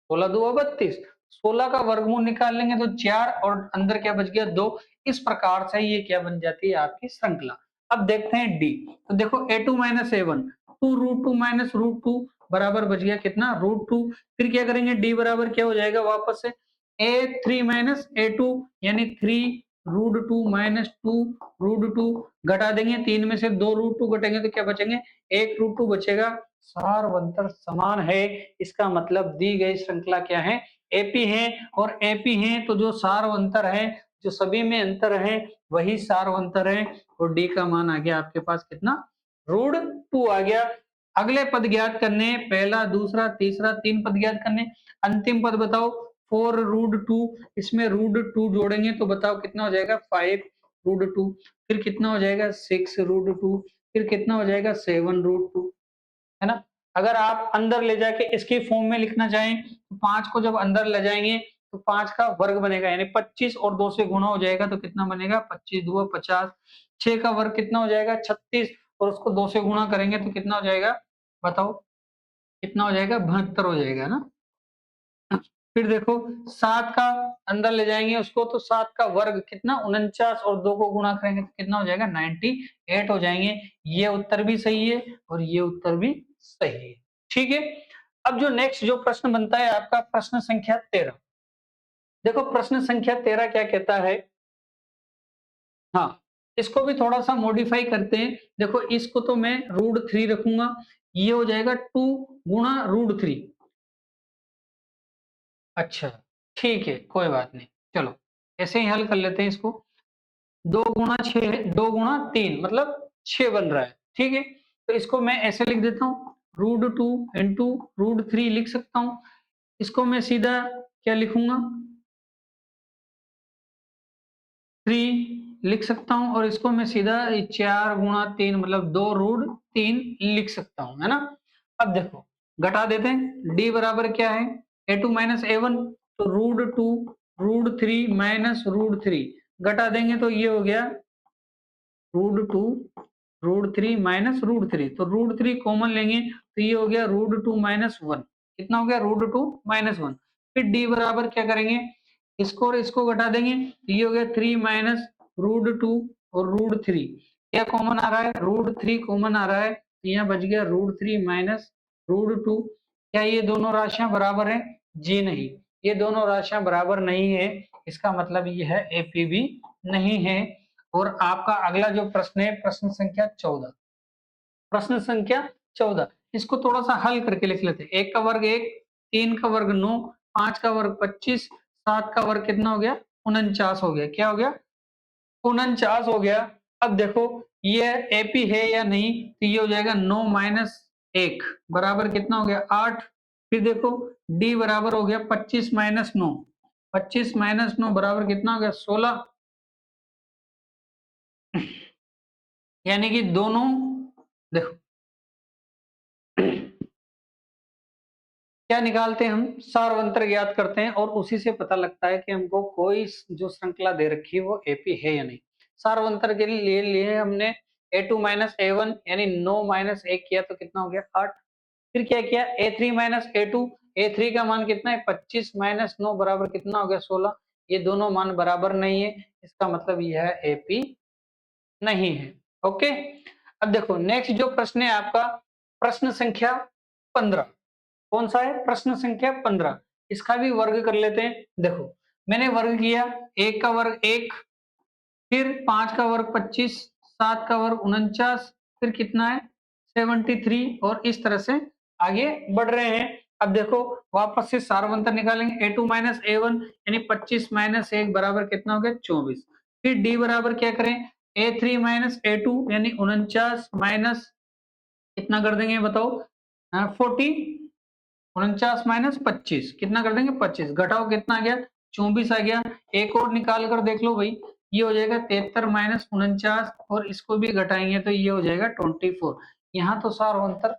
16 2 32, 16 का वर्गमूल निकाल लेंगे तो 4 और अंदर क्या बच गया? 2। इस प्रकार से ये क्या बन जाती है? आपकी श्रृंखला। अब देखते हैं डी, तो देखो a2 - a1, 2√2 - √2 बराबर बच गया कितना? √2। फिर क्या करेंगे? डी बराबर क्या हो जाएगा? वापस से a3 - a2 यानी 3√2 - 2√2 घटा देंगे, 3 में से 2√2 घटेंगे तो क्या बचेंगे? 1√2 बचेगा। सार्वंतर समान है, इसका मतलब दी गई श्रृंखला क्या है? एपी है, और एपी है तो जो सार्वंतर है, जो सभी में अंतर है वही सार्वंतर है, और डी का मान आ गया आपके पास कितना? √2 आ गया। अगले पद ज्ञात करने, पहला दूसरा तीसरा 3 पद ज्ञात करने। अंतिम पद बताओ 4√2, इसमें √2 जोड़ेंगे तो बताओ कितना हो जाएगा? 5√2, फिर कितना हो जाएगा? 6√2, फिर कितना हो जाएगा? 7√2, है ना? अगर आप अंदर ले जाके इसकी फॉर्म में लिखना चाहें तो 5 को जब अंदर ले जाएंगे तो 5 का वर्ग बनेगा, यानी 25 और 2 से गुणा हो जाएगा तो कितना बनेगा? 25 दूना 50। 6 का वर्ग कितना हो जाएगा? 36, और उसको 2 से गुणा करेंगे तो कितना हो जाएगा? बताओ कितना हो जाएगा? 72 हो जाएगा ना। फिर देखो 7 का अंदर ले जाएंगे उसको तो 7 का वर्ग कितना? 49, और 2 को गुणा करेंगे तो कितना हो जाएगा? 98 हो जाएंगे। ये उत्तर भी सही है और ये उत्तर भी सही है। ठीक है, अब जो नेक्स्ट जो प्रश्न बनता है आपका प्रश्न संख्या 13। देखो प्रश्न संख्या 13 क्या कहता है? हाँ, इसको भी थोड़ा सा मॉडिफाई करते हैं। देखो इसको तो मैं √3 रखूंगा, ये हो जाएगा 2 गुणा √3। अच्छा, ठीक है, कोई बात नहीं। चलो ऐसे ही हल कर लेते हैं इसको। 2 गुणा 6, 2 गुणा 3 मतलब 6 बन रहा है, ठीक है। तो इसको मैं ऐसे लिख देता हूँ, √2 इंटू √3 लिख सकता हूँ। इसको मैं सीधा क्या लिखूंगा, 3 लिख सकता हूँ, और इसको मैं सीधा 4 गुणा 3 मतलब 2√3 लिख सकता हूँ, है ना। अब देखो घटा देते हैं, d बराबर क्या है, a2 माइनस a1, तो √2 √3 माइनस √3 घटा देंगे तो ये हो गया √2 √3 माइनस √3, तो √3 कॉमन लेंगे तो ये हो गया √2 माइनस 1। कितना हो गया, √2 माइनस 1। फिर d बराबर क्या करेंगे, इसको और इसको घटा देंगे तो ये हो गया 3 माइनस √2 और √3। क्या कॉमन आ रहा है, √3 कॉमन आ रहा है, तो यहाँ बच गया √3 माइनस √2। क्या ये दोनों राशियां बराबर हैं, जी नहीं, ये दोनों राशियां बराबर नहीं है। इसका मतलब ये है एपी भी नहीं है। और आपका अगला जो प्रश्न है, प्रश्न संख्या 14, प्रश्न संख्या 14, इसको थोड़ा सा हल करके लिख लेते हैं। 1 का वर्ग 1, 3 का वर्ग 9, 5 का वर्ग 25, 7 का वर्ग कितना हो गया, 49 हो गया। क्या हो गया, 49 हो गया। अब देखो ये एपी है या नहीं, तो ये हो जाएगा 9 माइनस 1 बराबर कितना हो गया, 8। फिर देखो डी बराबर हो गया 25 माइनस 9, 25 माइनस 9 बराबर कितना हो गया, 16। यानी कि दोनों, देखो क्या निकालते हैं हम, सारवंतर ज्ञात करते हैं और उसी से पता लगता है कि हमको कोई जो श्रृंखला दे रखी है वो एपी है या नहीं। सारवंतर के लिए हमने a2 माइनस a1 यानी 9 माइनस 1 किया तो कितना हो गया, 8। फिर क्या किया, a3 माइनस a2, a3 का मान कितना है, 25 माइनस 9 बराबर कितना हो गया, 16। ये दोनों मान बराबर नहीं है, इसका मतलब यह है एपी नहीं है। ओके, अब देखो नेक्स्ट जो प्रश्न है आपका, प्रश्न संख्या 15। कौन सा है, प्रश्न संख्या 15। इसका भी वर्ग कर लेते हैं। देखो मैंने वर्ग किया, 1 का वर्ग 1, फिर 5 का वर्ग 25, 7 का वर्ग 49, फिर कितना है 73, और इस तरह से आगे बढ़ रहे हैं। अब देखो वापस से सारवंतर निकालेंगे, a2 माइनस a1 यानी 25 माइनस 1 बराबर कितना हो गया, 24। फिर d बराबर क्या करें, a3 माइनस a2 यानी 49 माइनस कितना कर देंगे बताओ, 40, 49 माइनस 25 कितना कर देंगे, 25 घटाओ कितना आ गया, 24 आ गया। एक और निकाल कर देख लो भाई, ये हो जाएगा 73 माइनस 49, और इसको भी घटाएंगे तो ये हो जाएगा 24। यहाँ तो सार अंतर,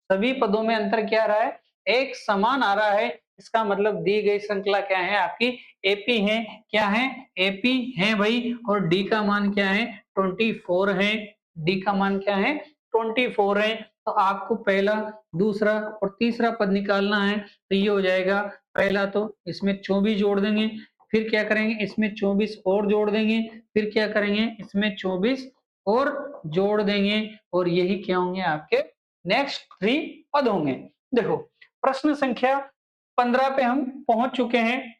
सभी पदों में अंतर क्या आ रहा है, एक समान आ रहा है। इसका मतलब दी गई श्रृंखला क्या है आपकी, एपी है। क्या है, एपी है भाई। और डी का मान क्या है, 24 है। डी का मान क्या है, 24 है। तो आपको पहला, दूसरा और तीसरा पद निकालना है, तो ये हो जाएगा, पहला तो इसमें 24 जोड़ देंगे, फिर क्या करेंगे इसमें 24 और जोड़ देंगे, फिर क्या करेंगे इसमें 24 और जोड़ देंगे, और यही क्या होंगे आपके नेक्स्ट 3 पद होंगे। देखो प्रश्न संख्या 15 पे हम पहुंच चुके हैं,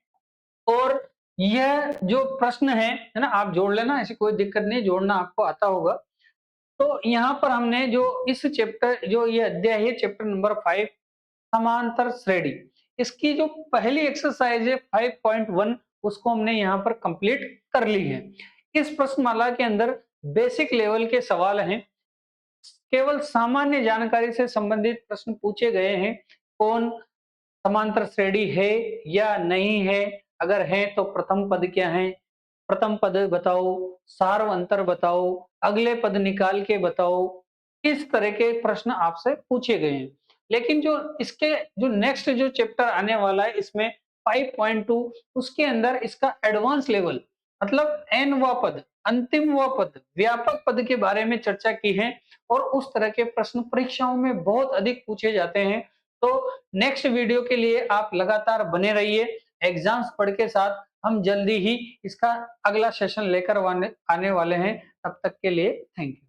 और यह जो प्रश्न है ना, आप जोड़ लेना, ऐसी कोई दिक्कत नहीं, जोड़ना आपको आता होगा। तो यहाँ पर हमने जो इस चैप्टर, जो ये अध्याय है चैप्टर नंबर 5, समांतर श्रेणी, इसकी जो पहली एक्सरसाइज है 5.1, उसको हमने यहाँ पर कंप्लीट कर ली है। इस प्रश्नमाला के अंदर बेसिक लेवल के सवाल हैं, केवल सामान्य जानकारी से संबंधित प्रश्न पूछे गए हैं। कौन समांतर श्रेणी है या नहीं है, अगर है तो प्रथम पद क्या है, प्रथम पद बताओ, सार्व अंतर बताओ, अगले पद निकाल के बताओ। इस तरह के प्रश्न आपसे पूछे गए हैं। लेकिन जो इसके जो नेक्स्ट जो चैप्टर आने वाला है इसमें 5.2, उसके अंदर इसका एडवांस लेवल मतलब एनवा पद, अंतिम व पद, व्यापक पद के बारे में चर्चा की है, और उस तरह के प्रश्न परीक्षाओं में बहुत अधिक पूछे जाते हैं। तो नेक्स्ट वीडियो के लिए आप लगातार बने रहिए। एग्जाम्स पढ़ के साथ हम जल्दी ही इसका अगला सेशन लेकर आने वाले हैं। तब तक के लिए थैंक यू।